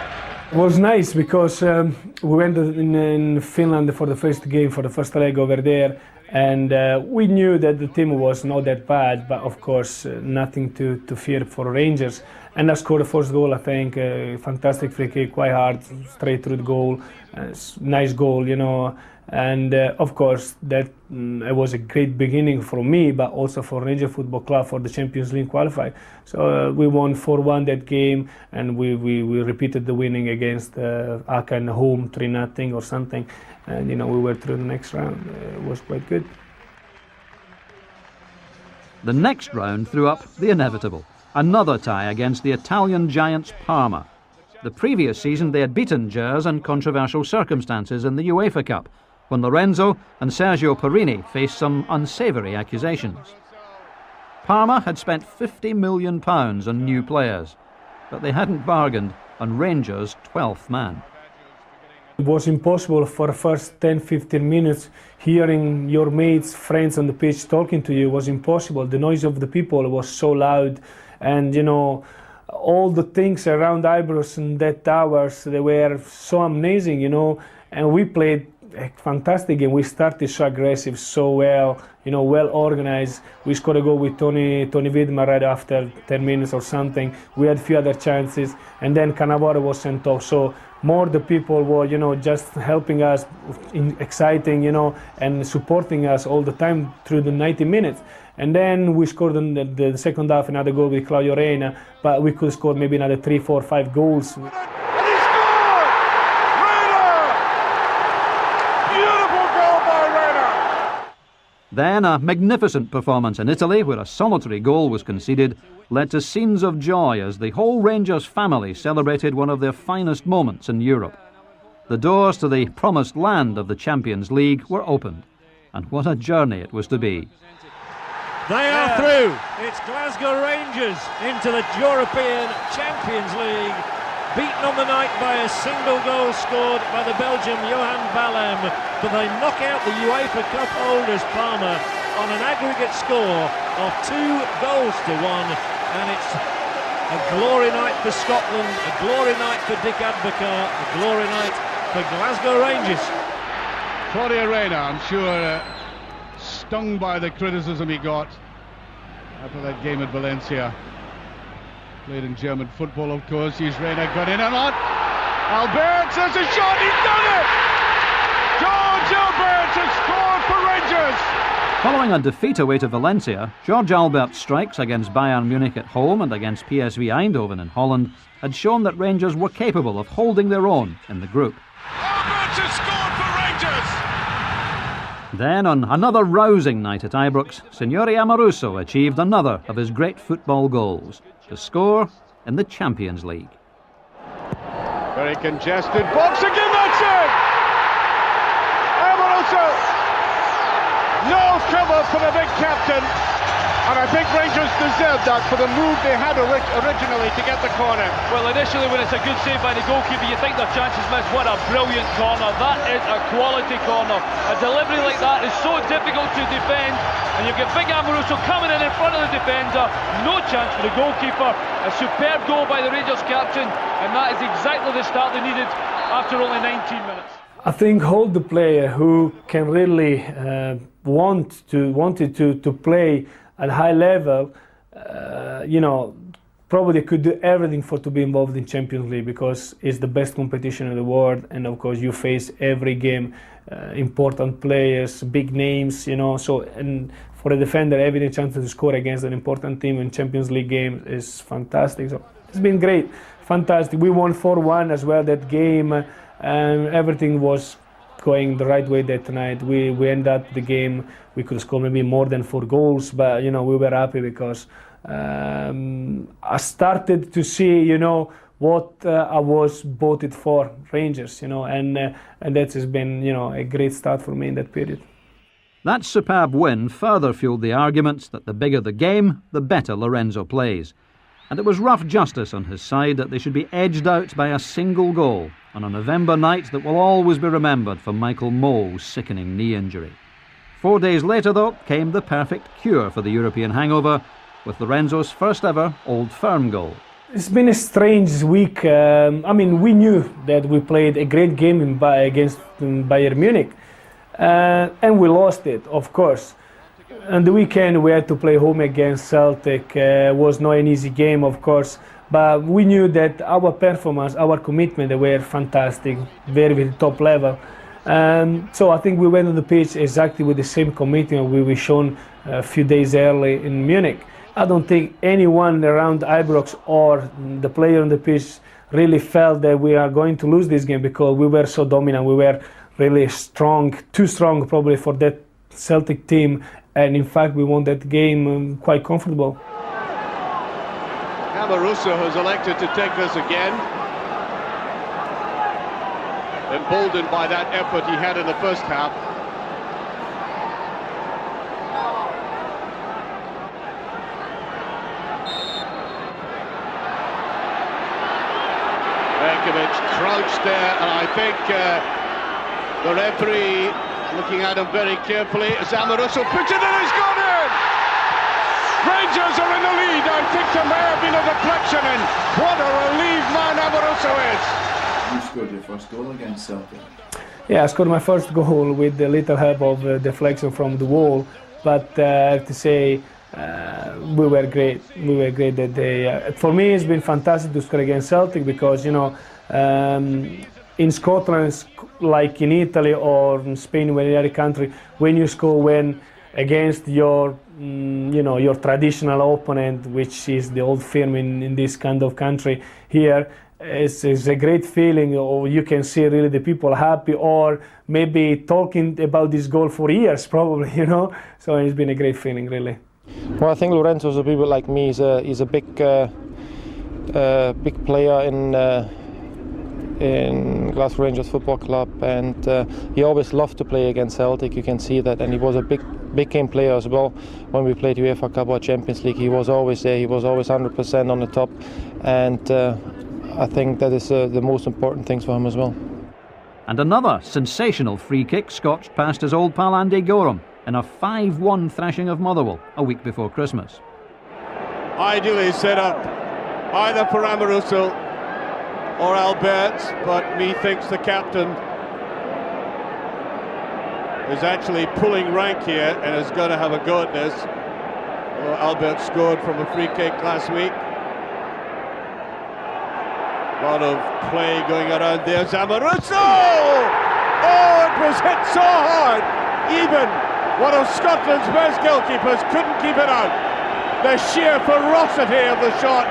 It was nice because we went in Finland for the first game, for the first leg over there, and we knew that the team was not that bad, but of course nothing to fear for Rangers. And I scored the first goal, I think, fantastic free kick, quite hard, straight through the goal, nice goal, you know. And of course that it was a great beginning for me, but also for Rangers Football Club for the Champions League qualify. So we won 4-1 that game, and we repeated the winning against Aka in home 3-0 or something, and you know we were through the next round. It was quite good. The next round threw up the inevitable, another tie against the Italian giants Parma. The previous season they had beaten Gers in controversial circumstances in the UEFA Cup, when Lorenzo and Sergio Parini faced some unsavoury accusations. Parma had spent £50 million on new players, but they hadn't bargained on Rangers' 12th man. It was impossible for the first 10-15 minutes hearing your mates, friends on the pitch talking to you. It was impossible. The noise of the people was so loud, and you know, all the things around Ibrox in that hours, they were so amazing, you know, and we played a fantastic game. We started so aggressive, so well, you know, well organized. We scored a goal with Tony Widmer right after 10 minutes or something. We had a few other chances, and then Cannavaro was sent off. So more the people were, you know, just helping us, exciting, you know, and supporting us all the time through the 90 minutes. And then we scored in the second half another goal with Claudio Reina, but we could score maybe another 3, 4, 5 goals. Then a magnificent performance in Italy, where a solitary goal was conceded, led to scenes of joy as the whole Rangers family celebrated one of their finest moments in Europe. The doors to the promised land of the Champions League were opened, and what a journey it was to be. They are through. It's Glasgow Rangers into the European Champions League, beaten on the night by a single goal scored by the Belgian Johan Balem, but they knock out the UEFA Cup holders Parma on an aggregate score of 2-1, and it's a glory night for Scotland, a glory night for Dick Advocaat, a glory night for Glasgow Rangers. Claudio Reina, I'm sure, stung by the criticism he got after that game at Valencia. Played in German football, of course. He's Reina got in and on. Alberts has a shot, he's done it! George Alberts has scored for Rangers! Following a defeat away to Valencia, George Albert's strikes against Bayern Munich at home and against PSV Eindhoven in Holland had shown that Rangers were capable of holding their own in the group. Alberts has scored for Rangers! Then, on another rousing night at Ibrox, Signore Amoruso achieved another of his great football goals, to score in the Champions League. Very congested box again, that's it! Amoruso! No cover for the big captain, and I think Rangers deserved that for the move they had originally to get the corner. Well, initially when it's a good save by the goalkeeper, you think their chances missed. What a brilliant corner. That is a quality corner. A delivery like that is so difficult to defend. and you've got big Amoruso coming in front of the defender, no chance for the goalkeeper. A superb goal by the Rangers captain, and that is exactly the start they needed after only 19 minutes. I think all the player who can really wanted to play at high level, probably could do everything to be involved in Champions League, because it's the best competition in the world, and of course you face every game important players, big names, So, and for a defender, having a chance to score against an important team in Champions League game is fantastic. So it's been great, fantastic. We won 4-1 as well that game, and everything was going the right way that night. We ended up the game. We could score maybe more than 4 goals, but we were happy because I started to see, what I was voted for, Rangers, and that has been, a great start for me in that period. That superb win further fueled the arguments that the bigger the game, the better Lorenzo plays. And it was rough justice on his side that they should be edged out by a single goal on a November night that will always be remembered for Michael Mole's sickening knee injury. 4 days later, though, came the perfect cure for the European hangover, with Lorenzo's first ever Old Firm goal. It's been a strange week. We knew that we played a great game against Bayern Munich, and we lost it, of course. On the weekend we had to play home against Celtic. It was not an easy game, of course, but we knew that our performance, our commitment, they were fantastic, very, very top level. So I think we went on the pitch exactly with the same commitment we were shown a few days early in Munich. I don't think anyone around Ibrox or the player on the pitch really felt that we are going to lose this game, because we were so dominant. We were really strong, too strong probably for that Celtic team, and in fact we won that game quite comfortable. Amoruso has elected to take this again, emboldened by that effort he had in the first half. Crouched there, and I think the referee looking at him very carefully as Amoruso puts it in, it's gone in! Rangers are in the lead. I think there may have been a deflection, and what a relieved man Amoruso is! You scored your first goal against Celtic. Yeah, I scored my first goal with a little help of deflection from the wall, but I have to say we were great. We were great that day. For me, it's been fantastic to score against Celtic, because in Scotland, like in Italy or in Spain or any other country, when you score against your your traditional opponent, which is the Old Firm in this kind of country here, it's a great feeling. Or you can see really the people happy, or maybe talking about this goal for years, probably. So it's been a great feeling, really. Well, I think Lorenzo's a bit like me. He's a big player in Glasgow Rangers Football Club, and he always loved to play against Celtic. You can see that, and he was a big game player as well. When we played UEFA Cup or Champions League, he was always there. He was always 100% on the top, and I think that is the most important things for him as well. And another sensational free kick scotched past his old pal Andy Gorham in a 5-1 thrashing of Motherwell a week before Christmas. Ideally set up either for Amoruso or Albert, but methinks the captain is actually pulling rank here and is going to have a go at this. Well, Albert scored from a free kick last week. A lot of play going around there. Amoruso! Oh, it was hit so hard, even one of Scotland's best goalkeepers couldn't keep it out. The sheer ferocity of the shot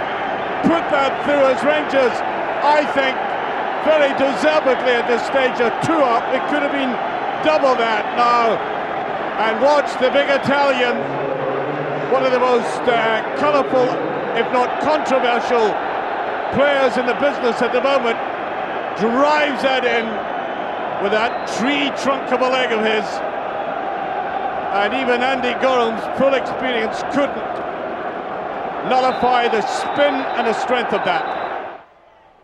put that through as Rangers, I think, very deservedly at this stage are 2 up. It could have been double that now. And watch the big Italian, one of the most colourful, if not controversial, players in the business at the moment, drives that in with that tree trunk of a leg of his. And even Andy Gorham's full experience couldn't nullify the spin and the strength of that.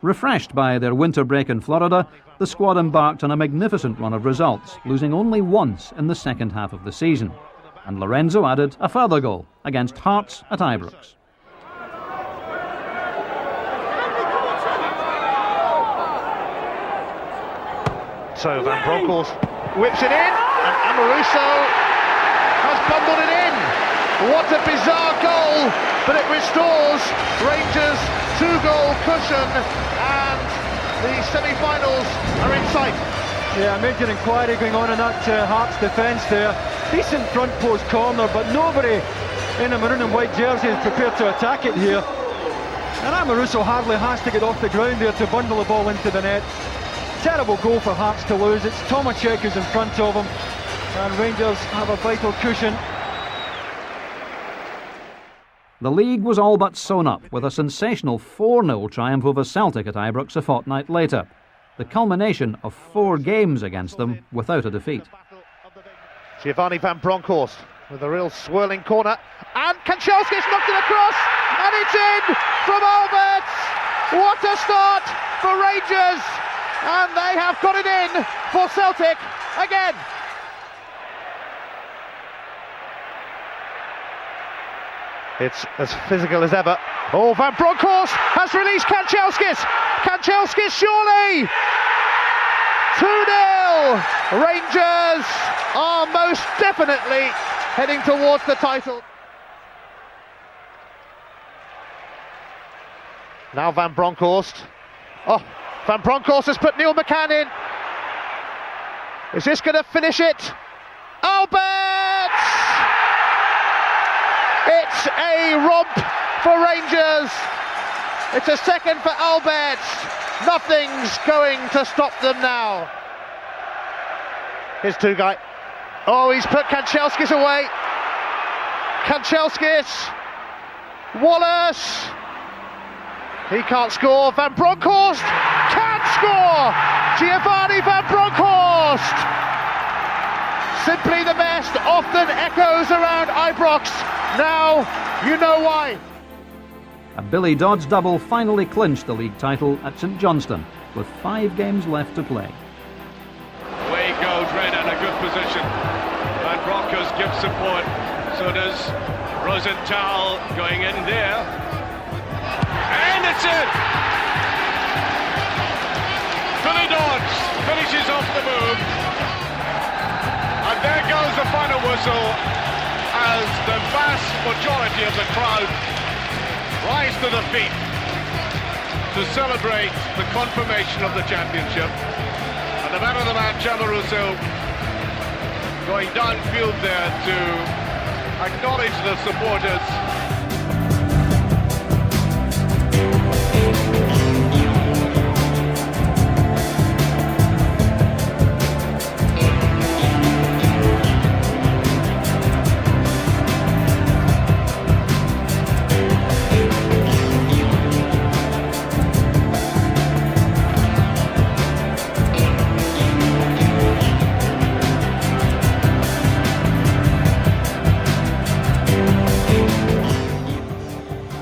Refreshed by their winter break in Florida, the squad embarked on a magnificent run of results, losing only once in the second half of the season. and Lorenzo added a further goal against Hearts at Ibrox. So Van Bronckhorst whips it in, and Amoruso has bundled it in. What a bizarre goal, but it restores Rangers' 2-goal cushion, and the semi-finals are in sight. Yeah, a major inquiry going on in that Hearts defence there. Decent front post corner, but nobody in a maroon and white jersey is prepared to attack it here. And Amoruso hardly has to get off the ground there to bundle the ball into the net. Terrible goal for Hearts to lose. It's Tomacek who's in front of him, and Rangers have a vital cushion. The league was all but sewn up with a sensational 4-0 triumph over Celtic at Ibrox a fortnight later, the culmination of 4 games against them without a defeat. Giovanni Van Bronckhorst with a real swirling corner, and Kanchelski's knocked it across, and it's in from Alberts. What a start for Rangers, and they have got it in for Celtic again. It's as physical as ever. Oh, Van Bronckhorst has released Kanchelskis. Kanchelskis surely. 2-0. Rangers are most definitely heading towards the title. Now Van Bronckhorst. Oh, Van Bronckhorst has put Neil McCann in. Is this going to finish it? Alberts! It's a romp for Rangers. It's a second for Alberts. Nothing's going to stop them now. Here's Tugay. Oh, he's put Kanchelskis away. Kanchelskis. Wallace. He can't score. Van Bronckhorst can score. Giovanni Van Bronckhorst. Simply the best. Often echoes around Ibrox. Now you know why. A Billy Dodds double finally clinched the league title at St Johnstone with 5 games left to play. Away goes Red in a good position. Van Bronckhorst gives support. So does Rosenthal going in there. And it's in! Billy Dodds finishes off the move. And there goes the final whistle as the vast majority of the crowd rise to their feet to celebrate the confirmation of the championship. And the man of the match, Amoruso, going downfield there to acknowledge the supporters.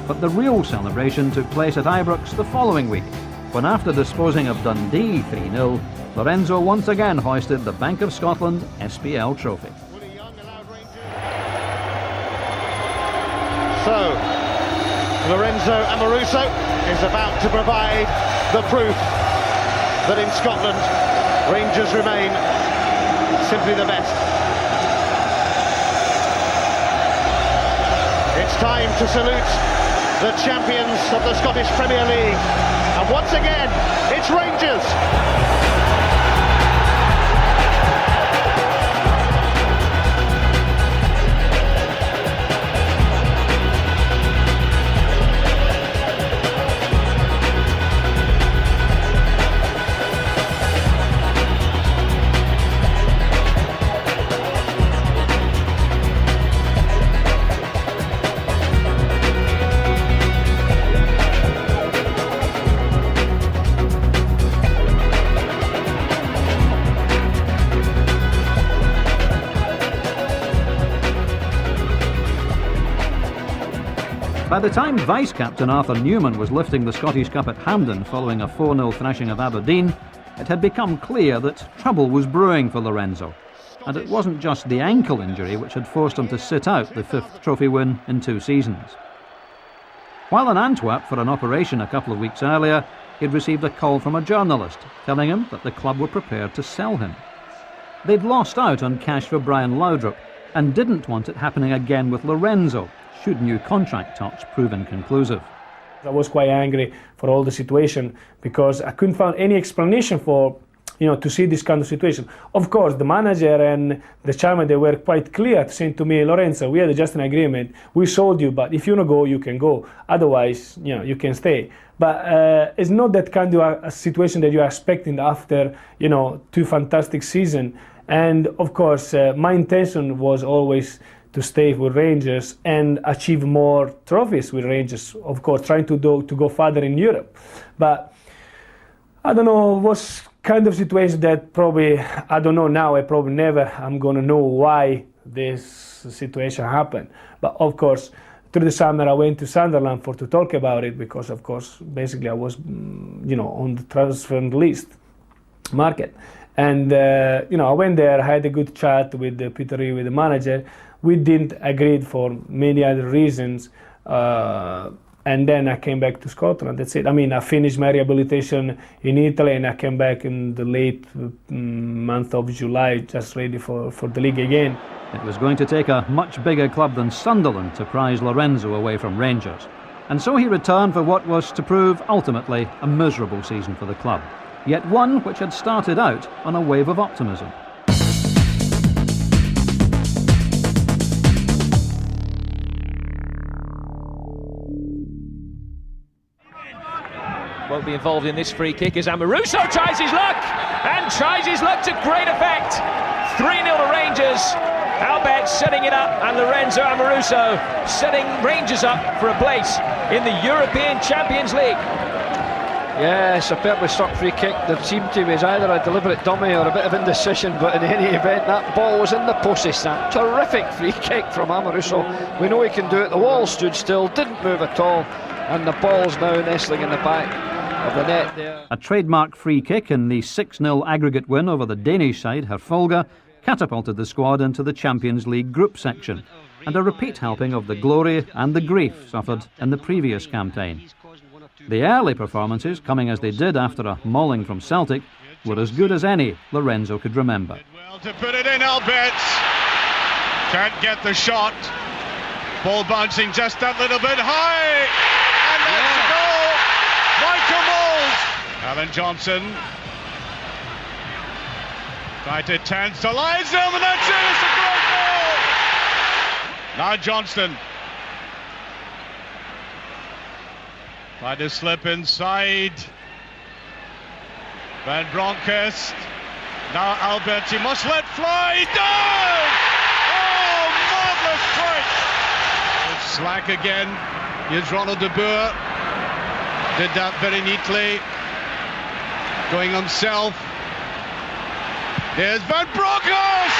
But the real celebration took place at Ibrox the following week, when after disposing of Dundee 3-0, Lorenzo once again hoisted the Bank of Scotland SPL trophy. So, Lorenzo Amoruso is about to provide the proof that in Scotland, Rangers remain simply the best. It's time to salute the champions of the Scottish Premier League. And once again, it's Rangers. By the time Vice-Captain Arthur Newman was lifting the Scottish Cup at Hampden following a 4-0 thrashing of Aberdeen, it had become clear that trouble was brewing for Lorenzo. And it wasn't just the ankle injury which had forced him to sit out the 5th trophy win in 2 seasons. While in Antwerp for an operation a couple of weeks earlier, he'd received a call from a journalist telling him that the club were prepared to sell him. They'd lost out on cash for Brian Laudrup and didn't want it happening again with Lorenzo, should new contract talks prove inconclusive. I was quite angry for all the situation because I couldn't find any explanation for, to see this kind of situation. Of course, the manager and the chairman, they were quite clear saying to me, Lorenzo, we had just an agreement. We sold you, but if you want to go, you can go. Otherwise, you can stay. But it's not that kind of a situation that you are expecting after, 2 fantastic seasons. And of course, my intention was always to stay with Rangers and achieve more trophies with Rangers, of course, trying to go further in Europe. But I don't know, it was kind of situation that probably, I don't know now, I'm going to know why this situation happened. But of course, through the summer I went to Sunderland to talk about it because, of course, basically I was, on the transfer list market. And, I went there, I had a good chat with Peter Reid, with the manager. We didn't agree for many other reasons. And then I came back to Scotland. That's it. I finished my rehabilitation in Italy and I came back in the late month of July, just ready for the league again. It was going to take a much bigger club than Sunderland to prize Lorenzo away from Rangers. And so he returned for what was to prove ultimately a miserable season for the club. Yet one which had started out on a wave of optimism. Won't be involved in this free kick as Amoruso tries his luck, and tries his luck to great effect. 3-0 to Rangers. Albert setting it up, and Lorenzo Amoruso setting Rangers up for a place in the European Champions League. Yeah, superbly struck free kick. There seemed to be either a deliberate dummy or a bit of indecision, but in any event, that ball was in the posts. A terrific free kick from Amoruso. We know he can do it. The wall stood still, didn't move at all, and the ball's now nestling in the back of the net there. A trademark free kick in the 6-0 aggregate win over the Danish side, Herfolge, catapulted the squad into the Champions League group section, and a repeat helping of the glory and the grief suffered in the previous campaign. The early performances, coming as they did after a mauling from Celtic, were as good as any Lorenzo could remember. Well, to put it in, Albert can't get the shot. Ball bouncing just that little bit high, and that's a goal. Michael Mould. Alan Johnson tried to tantalise him, and that's it. It's a great goal. Now Johnston tried to slip inside. Van Bronckhorst. Now Albert, he must let fly. Down! Oh, marvellous strike! It's slack again. Here's Ronald de Boer. Did that very neatly. Going himself. There's Van Bronckhorst!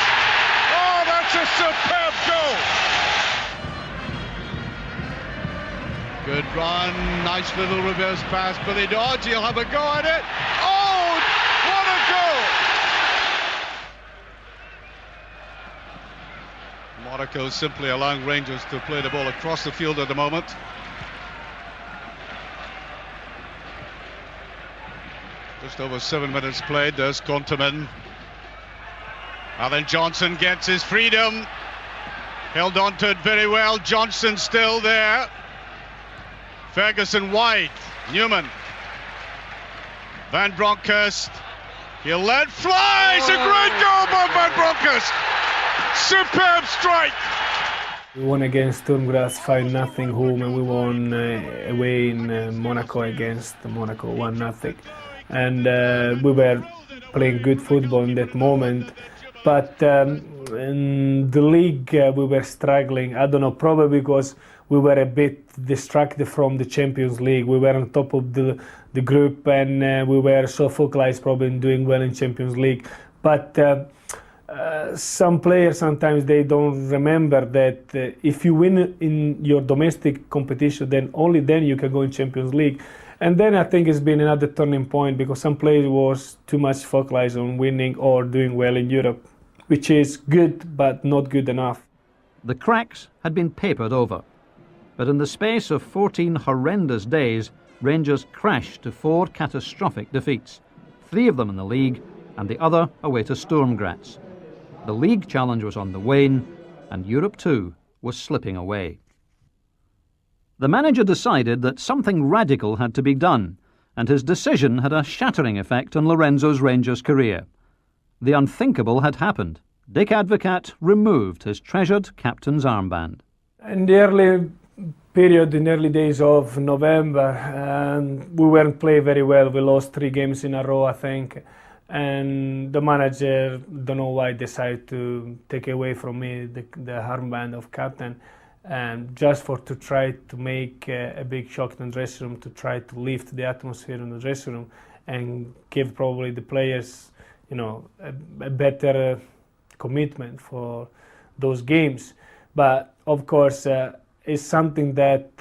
Oh, that's a superb goal! Good run, nice little reverse pass. Billy Dodge, he'll have a go at it. Oh, what a goal! Monaco simply allowing Rangers to play the ball across the field at the moment. Just over 7 minutes played. There's Konteman. Alan Johnson gets his freedom. Held on to it very well. Johnson still there. Ferguson wide. Newman. Van Bronckhorst. He'll let fly. It's a great goal by Van Bronckhorst. Superb strike. We won against Sturm Graz 5-0 home, and we won away in Monaco against Monaco 1-0. And we were playing good football in that moment. But in the league, we were struggling. I don't know, probably because we were a bit distracted from the Champions League. We were on top of the group, and we were so focused probably in doing well in Champions League. But some players, sometimes they don't remember that if you win in your domestic competition, then only then you can go in Champions League. And then I think it's been another turning point because some players was too much focused on winning or doing well in Europe. which is good but not good enough. The cracks had been papered over, but in the space of 14 horrendous days, Rangers crashed to 4 catastrophic defeats, 3 of them in the league and the other away to Sturm Graz. The league challenge was on the wane, and Europe too was slipping away. The manager decided that something radical had to be done, and his decision had a shattering effect on Lorenzo's Rangers career. The unthinkable had happened. Dick Advocaat removed his treasured captain's armband. In the early period, in the early days of November, we weren't playing very well. We lost 3 games in a row, I think. And the manager, don't know why, decided to take away from me the armband of captain, just to try to make a big shock in the dressing room, to try to lift the atmosphere in the dressing room and give probably the players, a better commitment for those games. But of course, it's something that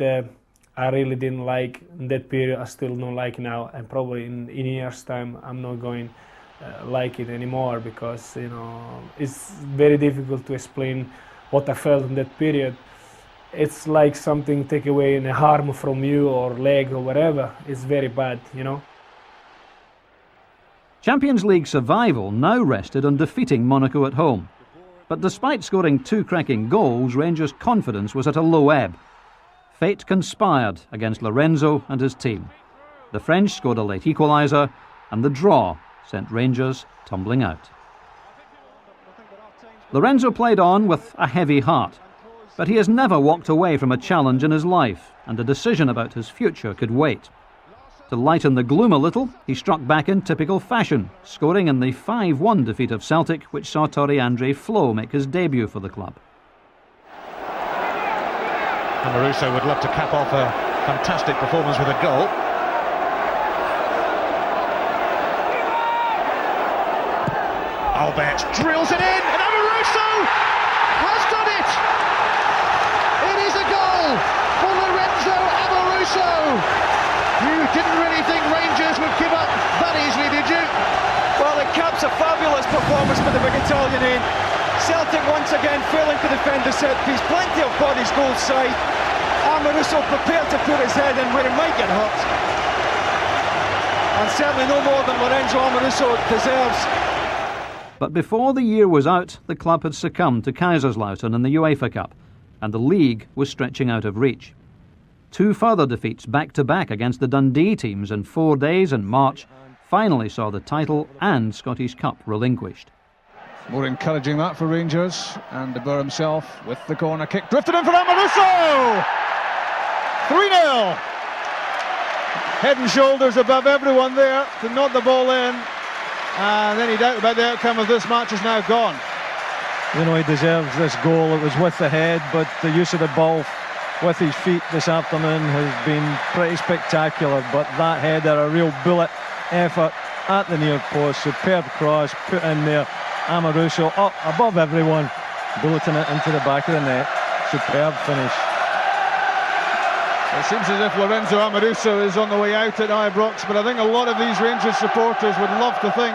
I really didn't like in that period. I still don't like now, and probably in years' time I'm not going like it anymore, because it's very difficult to explain what I felt in that period. It's like something take away an arm from you or leg or whatever. It's very bad, Champions League survival now rested on defeating Monaco at home. But despite scoring 2 cracking goals, Rangers' confidence was at a low ebb. Fate conspired against Lorenzo and his team. The French scored a late equaliser, and the draw sent Rangers tumbling out. Lorenzo played on with a heavy heart, but he has never walked away from a challenge in his life, and a decision about his future could wait. To lighten the gloom a little, he struck back in typical fashion, scoring in the 5-1 defeat of Celtic, which saw Torre-Andre Flo make his debut for the club. Amoruso would love to cap off a fantastic performance with a goal. Albert drills it in, and Amoruso has done it! It is a goal for Lorenzo Amoruso! You didn't really think Rangers would give up that easily, did you? Well, it caps a fabulous performance for the big Italian. Celtic once again failing to defend the set piece. Plenty of bodies goal side. Amoruso prepared to put his head in where he might get hurt. And certainly no more than Lorenzo Amoruso deserves. But before the year was out, the club had succumbed to Kaiserslautern in the UEFA Cup, and the league was stretching out of reach. 2 further defeats back-to-back against the Dundee teams in 4 days in March finally saw the title and Scottish Cup relinquished. More encouraging that for Rangers, and De Boer himself with the corner kick drifted in for Amoruso! 3-0! Head and shoulders above everyone there to knock the ball in, and any doubt about the outcome of this match is now gone. He deserves this goal. It was with the head, but the use of the ball with his feet this afternoon has been pretty spectacular. But that header, a real bullet effort at the near post, superb cross put in there. Amoruso up above everyone, bulleting it into the back of the net. Superb finish. It seems as if Lorenzo Amoruso is on the way out at Ibrox, but I think a lot of these Rangers supporters would love to think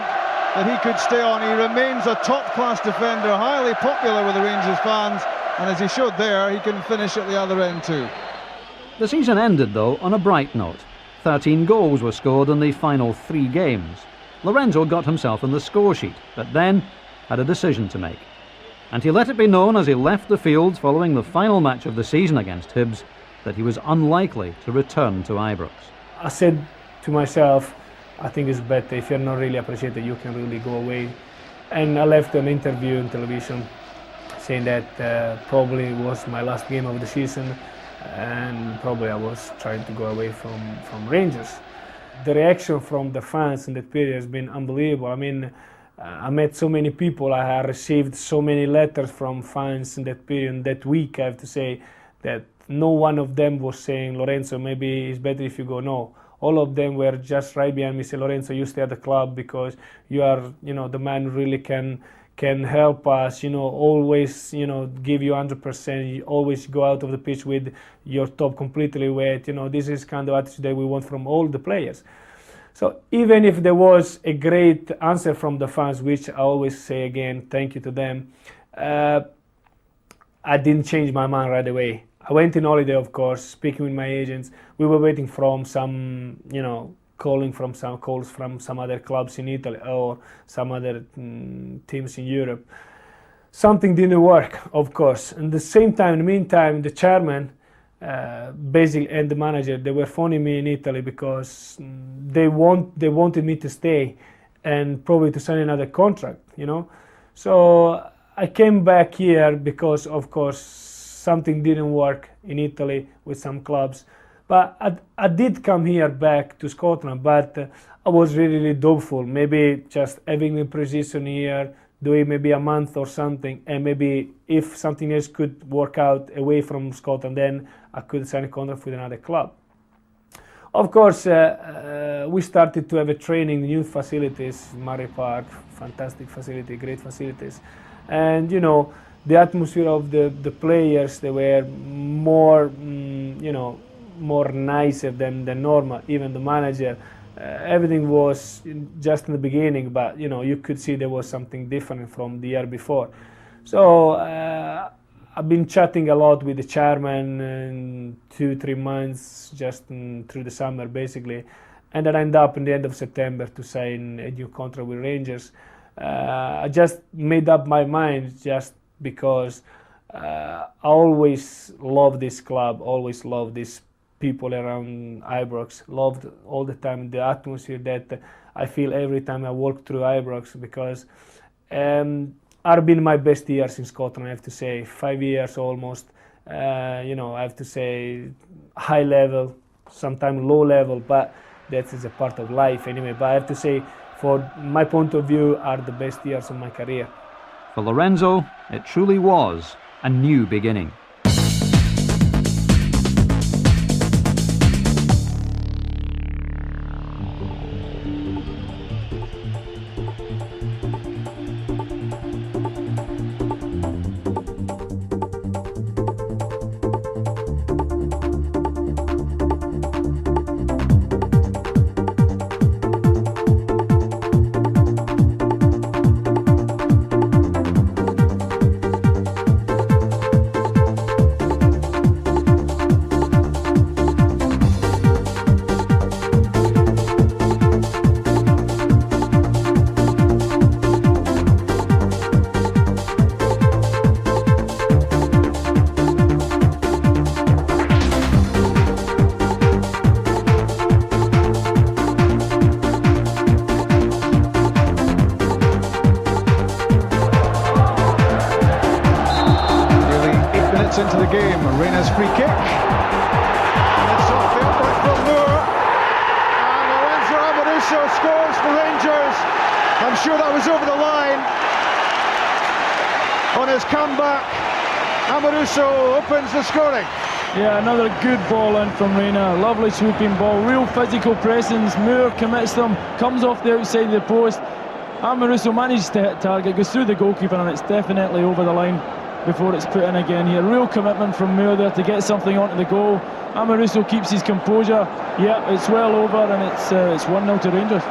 that he could stay on. He remains a top-class defender, highly popular with the Rangers fans, and as he showed there, he can finish at the other end too. The season ended, though, on a bright note. 13 goals were scored in the final 3 games. Lorenzo got himself in the score sheet, but then had a decision to make. And he let it be known as he left the field following the final match of the season against Hibs that he was unlikely to return to Ibrox. I said to myself, I think it's better if you're not really appreciated, you can really go away. And I left an interview on television saying that probably it was my last game of the season, and probably I was trying to go away from Rangers. The reaction from the fans in that period has been unbelievable. I mean, I met so many people, I have received so many letters from fans in that period, that week, I have to say, that no one of them was saying, Lorenzo, maybe it's better if you go. No. All of them were just right behind me, say, Lorenzo, you stay at the club because you are, the man who really can help us, always, give you 100%, you always go out of the pitch with your top completely wet, this is kind of attitude that we want from all the players. So even if there was a great answer from the fans, which I always say again, thank you to them, I didn't change my mind right away. I went in holiday, of course, speaking with my agents. We were waiting from some, calls from some other clubs in Italy or some other teams in Europe. Something didn't work, of course. And the same time, in the meantime, the chairman, basically, and the manager, they were phoning me in Italy because they wanted me to stay and probably to sign another contract, So I came back here because, of course, something didn't work in Italy with some clubs. But I did come here back to Scotland, but I was really doubtful. Maybe just having a pre-season here, doing maybe a month or something, and maybe if something else could work out away from Scotland, then I could sign a contract with another club. Of course, we started to have a training, new facilities, Murray Park, fantastic facility, great facilities. And, the atmosphere of the players, they were more, more nicer than normal, even the manager. Everything was just in the beginning, but you could see there was something different from the year before. So I've been chatting a lot with the chairman in 2-3 months, just through the summer basically, and then I ended up in the end of September to sign a new contract with Rangers. I just made up my mind just because I always loved this club, always loved these people around Ibrox, loved all the time the atmosphere that I feel every time I walk through Ibrox, because are been my best years in Scotland, I have to say. 5 years almost, I have to say high level, sometimes low level, but that is a part of life anyway. But I have to say, for my point of view, are the best years of my career. For Lorenzo, it truly was a new beginning. Into the game, Reina's free kick, and it's off the upright from Moore, and Lorenzo Amoruso scores for Rangers. I'm sure that was over the line. On his comeback, Amoruso opens the scoring. Yeah, another good ball in from Reina, lovely sweeping ball, real physical presence. Moore commits them, comes off the outside of the post. Amoruso manages to hit target, goes through the goalkeeper, and it's definitely over the line before it's put in again here. Real commitment from Moore there to get something onto the goal. Amoruso keeps his composure. Yeah, it's well over, and it's 1-0 to Rangers.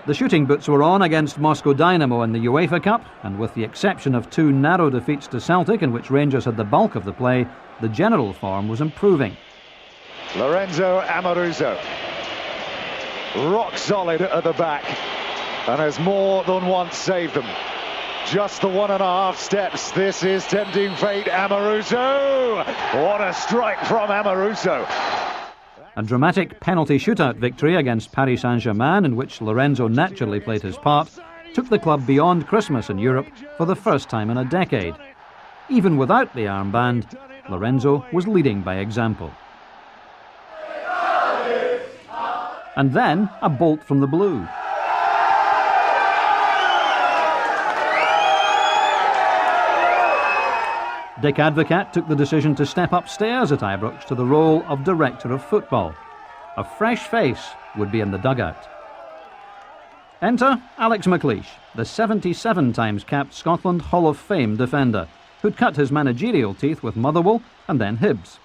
The shooting boots were on against Moscow Dynamo in the UEFA Cup, and with the exception of 2 narrow defeats to Celtic, in which Rangers had the bulk of the play, the general form was improving. Lorenzo Amoruso, rock solid at the back, and has more than once saved them. Just the 1.5 steps. This is tempting fate. Amoruso! What a strike from Amoruso. A dramatic penalty shootout victory against Paris Saint-Germain, in which Lorenzo naturally played his part, took the club beyond Christmas in Europe for the first time in a decade. Even without the armband, Lorenzo was leading by example. And then a bolt from the blue. Dick Advocat took the decision to step upstairs at Ibrox to the role of Director of Football. A fresh face would be in the dugout. Enter Alex McLeish, the 77 times capped Scotland Hall of Fame defender, who'd cut his managerial teeth with Motherwell and then Hibs.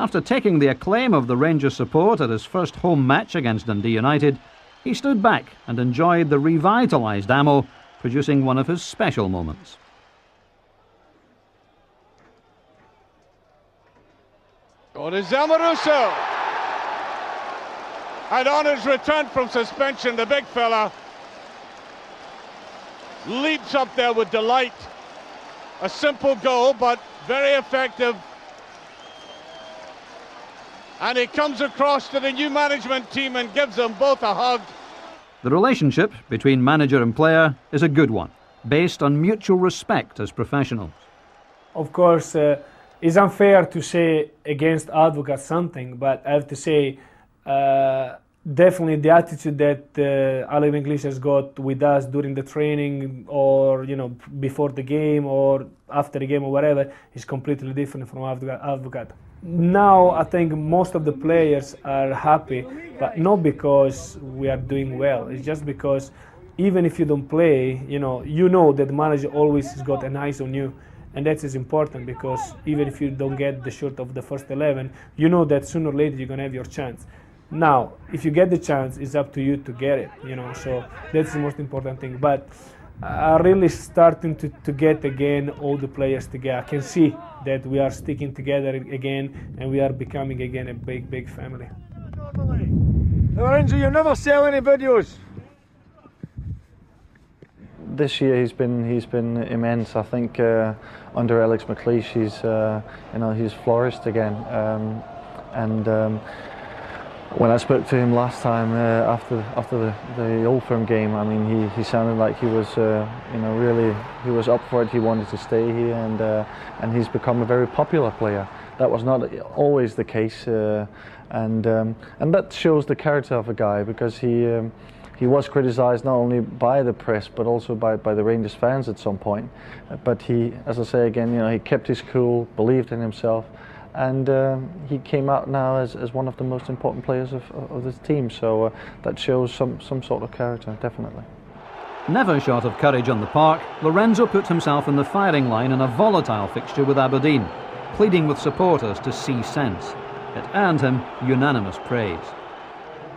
After taking the acclaim of the Rangers support at his first home match against Dundee United, he stood back and enjoyed the revitalised Amo, producing one of his special moments. It is Amoruso. And on his return from suspension, the big fella leaps up there with delight. A simple goal, but very effective. And he comes across to the new management team and gives them both a hug. The relationship between manager and player is a good one, based on mutual respect as professionals. Of course, it's unfair to say against Advocat something, but I have to say definitely the attitude that Alex McLeish has got with us during the training, or before the game or after the game or whatever, is completely different from Advocat. Now I think most of the players are happy, but not because we are doing well. It's just because even if you don't play, you know that the manager always has got an eye on you. And that is important, because even if you don't get the shirt of the first 11, you know that sooner or later you're going to have your chance. Now, if you get the chance, it's up to you to get it, so that's the most important thing. But I'm really starting to get again all the players together. I can see that we are sticking together again, and we are becoming again a big, big family. Lorenzo, you never sell any videos. This year he's been immense. I think under Alex McLeish he's flourished again. When I spoke to him last time after the Old Firm game, I mean he sounded like he was really he was up for it. He wanted to stay here, and he's become a very popular player. That was not always the case, and that shows the character of a guy, because he was criticised not only by the press but also by the Rangers fans at some point. But he, as I say again, he kept his cool, believed in himself, and he came out now as one of the most important players of this team. So that shows some sort of character, definitely. Never short of courage on the park, Lorenzo put himself in the firing line in a volatile fixture with Aberdeen, pleading with supporters to see sense. It earned him unanimous praise.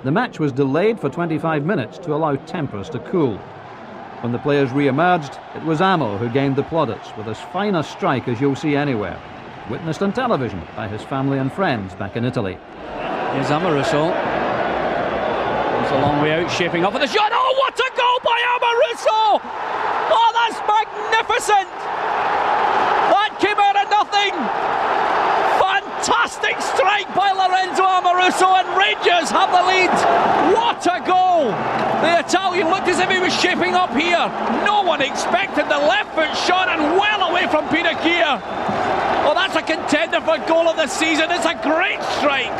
The match was delayed for 25 minutes to allow tempers to cool. When the players re-emerged, it was Amo who gained the plaudits with as fine a strike as you'll see anywhere, witnessed on television by his family and friends back in Italy. Here's Amoruso. He's a long way out, shaping up for the shot. Oh, what a goal by Amoruso! Oh, that's magnificent! That came out of nothing! Fantastic strike by Lorenzo Amoruso, and Rangers have the lead. What a goal! The Italian looked as if he was shaping up here. No one expected the left foot shot, and well away from Peter Keir. Oh, that's a contender for goal of the season. It's a great strike.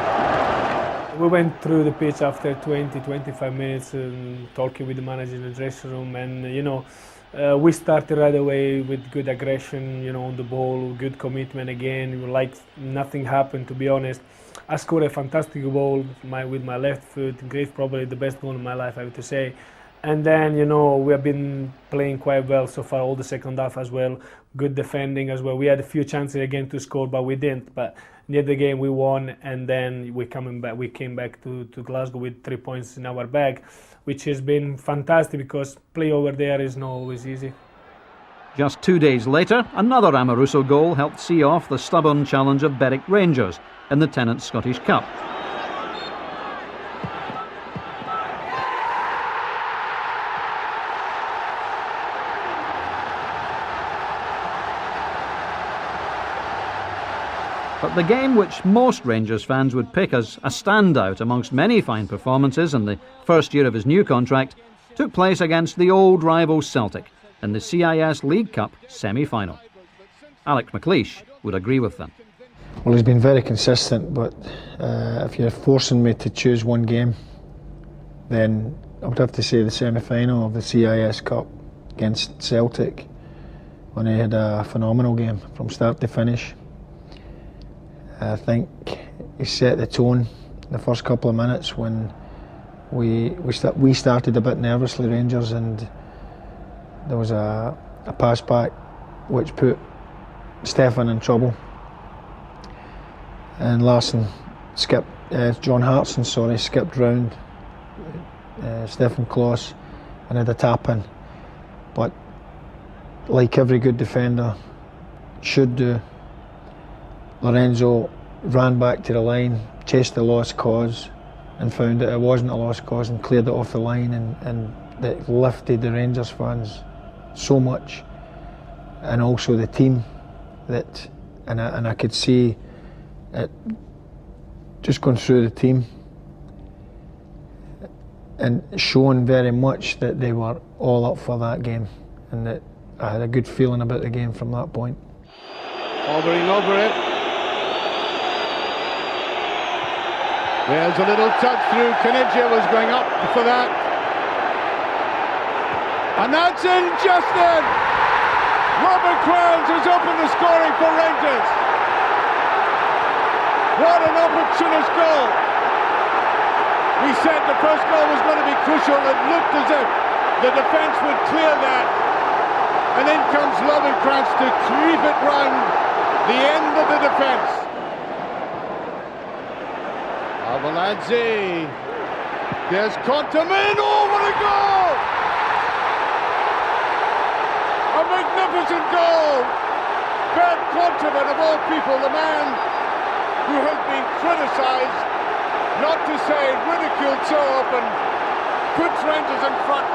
We went through the pitch after 20-25 minutes talking with the manager in the dressing room, and we started right away with good aggression, on the ball, good commitment again, like nothing happened, to be honest. I scored a fantastic goal with my left foot, great, probably the best goal in my life, I have to say. And then, we have been playing quite well so far, all the second half as well, good defending as well. We had a few chances again to score, but we didn't. But near the game we won, and then we came back to Glasgow with 3 points in our bag, which has been fantastic, because play over there is not always easy. Just 2 days later, another Amoruso goal helped see off the stubborn challenge of Berwick Rangers in the Tennent's Scottish Cup. But the game which most Rangers fans would pick as a standout amongst many fine performances in the first year of his new contract took place against the old rival Celtic in the CIS League Cup semi-final. Alex McLeish would agree with them. Well, he's been very consistent, but if you're forcing me to choose one game, then I would have to say the semi-final of the CIS Cup against Celtic, when he had a phenomenal game from start to finish. I think he set the tone the first couple of minutes when we started a bit nervously, Rangers, and there was a pass back which put Stefan in trouble. and Larson skipped, John Hartson, sorry, skipped round Stefan Klos and had a tap in. But like every good defender should do, Lorenzo ran back to the line, chased the lost cause, and found that it wasn't a lost cause and cleared it off the line, and that lifted the Rangers fans so much, and also the team, that and I could see it just going through the team and showing very much that they were all up for that game, and that I had a good feeling about the game from that point. Hovering over it. There's a little touch through. Kanigia was going up for that. And that's in just then. Robert Crowns has opened the scoring for Rangers. What an opportunist goal. We said the first goal was going to be crucial. It looked as if the defence would clear that. And in comes Lovenkrands to creep it round the end of the defence. Avalanche. There's Contamin. Oh, what a goal! A magnificent goal! Ben Contamin, of all people, the man who has been criticised, not to say ridiculed so often, puts Rangers in front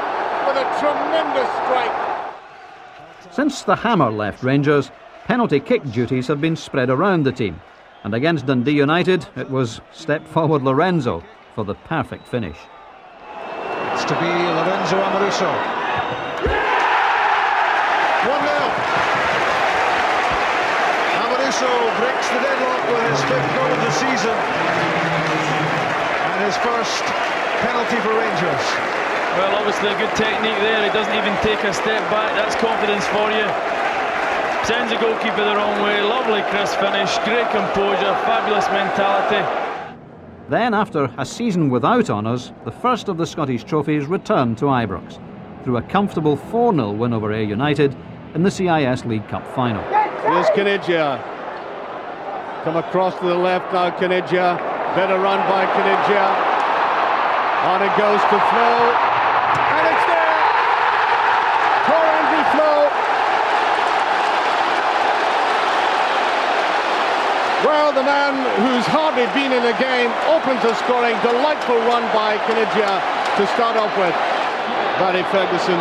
with a tremendous strike. Since the hammer left Rangers, penalty kick duties have been spread around the team. And against Dundee United, it was step forward Lorenzo for the perfect finish. It's to be Lorenzo Amoruso. 1-0. Amoruso breaks the deadlock with his 5th goal of the season. And his first penalty for Rangers. Well, obviously a good technique there. He doesn't even take a step back. That's confidence for you. Sends the goalkeeper the wrong way. Lovely crisp finish, great composure, fabulous mentality. Then, after a season without honours, the first of the Scottish trophies returned to Ibrox through a comfortable 4-0 win over Ayr United in the CIS League Cup final. Here's Kanigia. Come across to the left now, Kanigia. Better run by Kanigia. On it goes to Flo. And it's there! Poor Andy Flo. Well, the man who's hardly been in the game opens the scoring. Delightful run by Kanigia to start off with. Barry Ferguson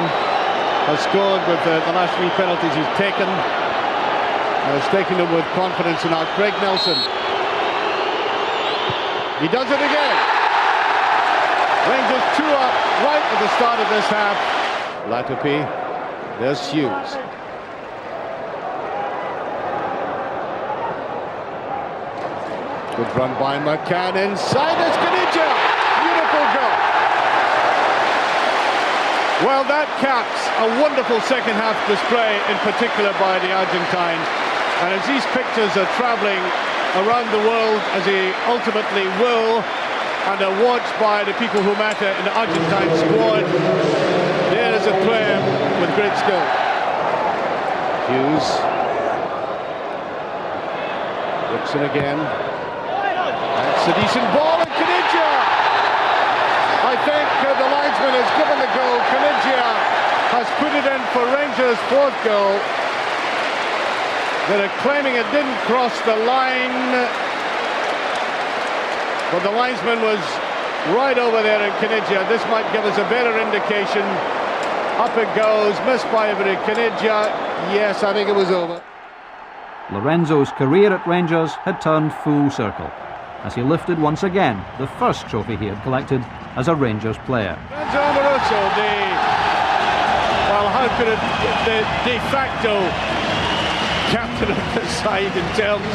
has scored with the last 3 penalties he's taken. Has taken them with confidence, and now Craig Nelson. He does it again. Rangers 2 up right at the start of this half. Latupi. There's Hughes. Good run by McCann inside. It's Kanigia. Beautiful goal. Well, that caps a wonderful second half display, in particular by the Argentine. And as these pictures are travelling around the world, as he ultimately will, and are watched by the people who matter in the Argentine squad, there is a player with great skill. Hughes. Looks in again. That's a decent ball, and Kanigia! I think the linesman has given the goal. Kanigia has put it in for Rangers' 4th goal. They're claiming it didn't cross the line, but the linesman was right over there in Kanigia. This might give us a better indication. Up it goes, missed by Kanigia. Yes, I think it was over. Lorenzo's career at Rangers had turned full circle, as he lifted once again the first trophy he had collected as a Rangers player. Lorenzo Amoruso, how could it, the de facto captain of the side in terms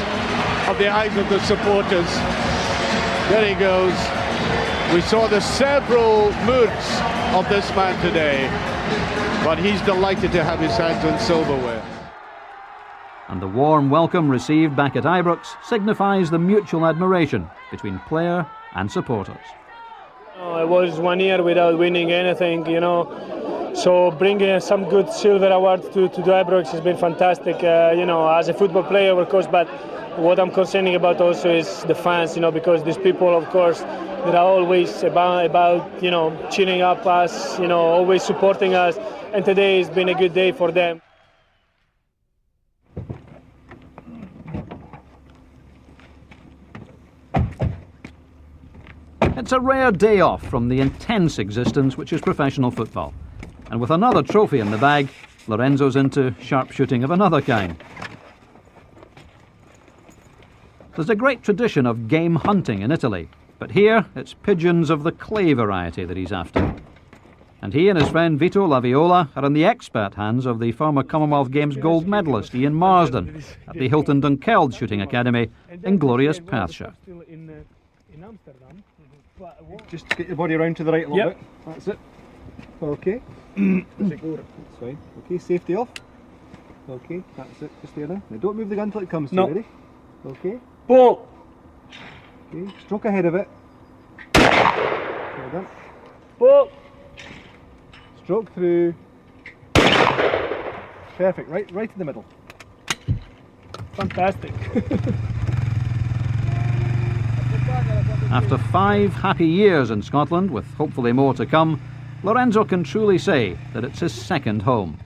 of the eyes of the supporters. There he goes. We saw the several moods of this man today, but he's delighted to have his hands on silverware. And the warm welcome received back at Ibrox signifies the mutual admiration between player and supporters. It was 1 year without winning anything, So bringing some good silver award to the Ibrox has been fantastic. As a football player, of course, but what I'm concerning about also is the fans, because these people, of course, that are always about cheering up us, always supporting us. And today has been a good day for them. It's a rare day off from the intense existence which is professional football. And with another trophy in the bag, Lorenzo's into sharpshooting of another kind. There's a great tradition of game hunting in Italy, but here it's pigeons of the clay variety that he's after. And he and his friend Vito Laviola are in the expert hands of the former Commonwealth Games gold medalist Ian Marsden at the Hilton Dunkeld Shooting Academy in glorious Perthshire. Just get your body around to the right a little bit. That's it. Okay. That's fine. Okay, safety off. Okay, that's it. Just there now. Now don't move the gun until it comes to you. Ready? Okay. Ball. Okay, stroke ahead of it. Well done. Ball. Stroke through. Perfect. Right in the middle. Fantastic. After 5 happy years in Scotland, with hopefully more to come, Lorenzo can truly say that it's his second home.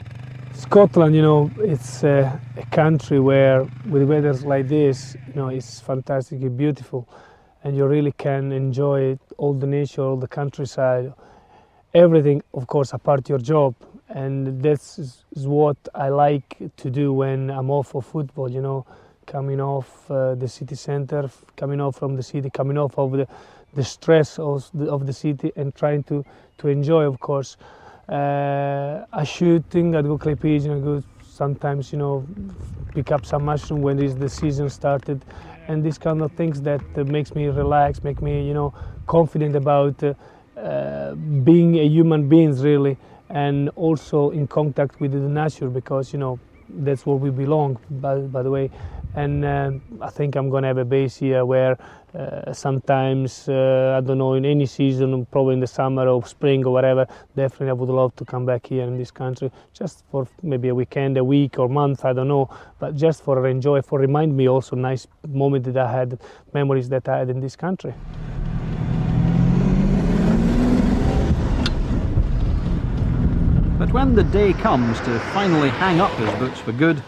Scotland, it's a country where, with weathers like this, it's fantastic, it's beautiful, and you really can enjoy all the nature, all the countryside, everything, of course, apart your job. And that's is what I like to do when I'm off for football, coming off the city centre, coming off from the city, coming off of the stress of the city, and trying to enjoy, of course. I shooting, I go clay pigeon, I go sometimes, pick up some mushroom when the season started, and these kind of things that makes me relax, make me, confident about being a human being, really, and also in contact with the nature, because, that's where we belong, by the way. And I think I'm going to have a base here where sometimes, I don't know, in any season, probably in the summer or spring or whatever, definitely I would love to come back here in this country, just for maybe a weekend, a week or month, I don't know, but just for enjoy, for remind me also nice moment that I had, memories that I had in this country. But when the day comes to finally hang up his boots for good,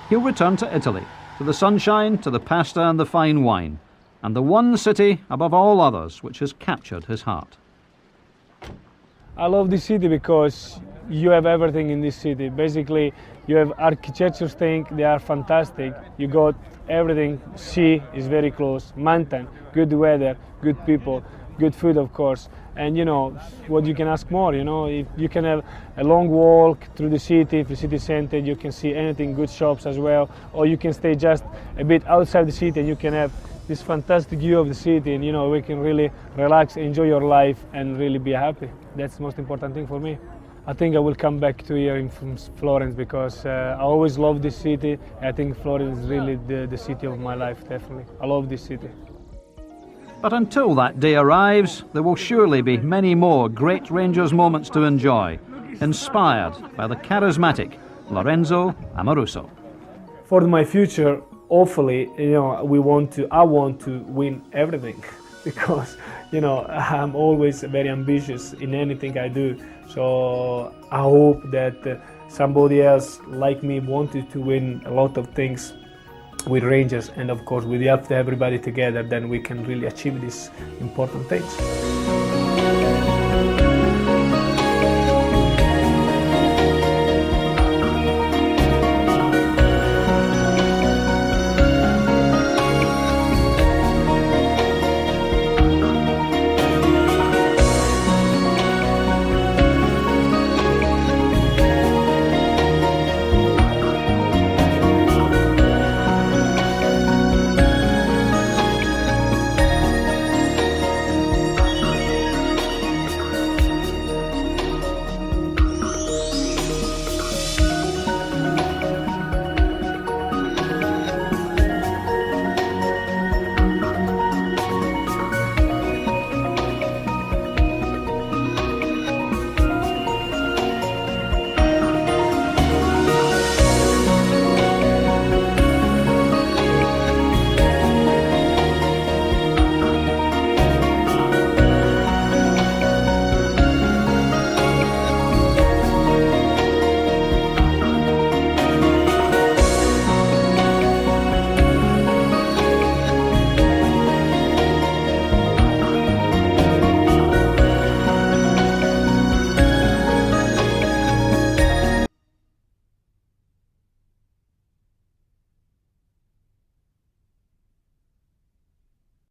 he'll return to Italy, to the sunshine, to the pasta and the fine wine, and the one city above all others which has captured his heart. I love this city because you have everything in this city. Basically, you have architecture things, they are fantastic. You got everything, sea is very close, mountain, good weather, good people, good food, of course. And what you can ask more, if you can have a long walk through the city center, you can see anything, good shops as well, or you can stay just a bit outside the city and you can have this fantastic view of the city, and we can really relax, enjoy your life and really be happy. That's the most important thing for me. I think I will come back to here from Florence because I always love this city. I think Florence is really the city of my life, definitely. I love this city. But until that day arrives, there will surely be many more great Rangers moments to enjoy, inspired by the charismatic Lorenzo Amoruso. For my future, hopefully, I want to win everything because, I'm always very ambitious in anything I do. So I hope that somebody else like me wanted to win a lot of things with Rangers, and of course with the help of everybody together, then we can really achieve these important things.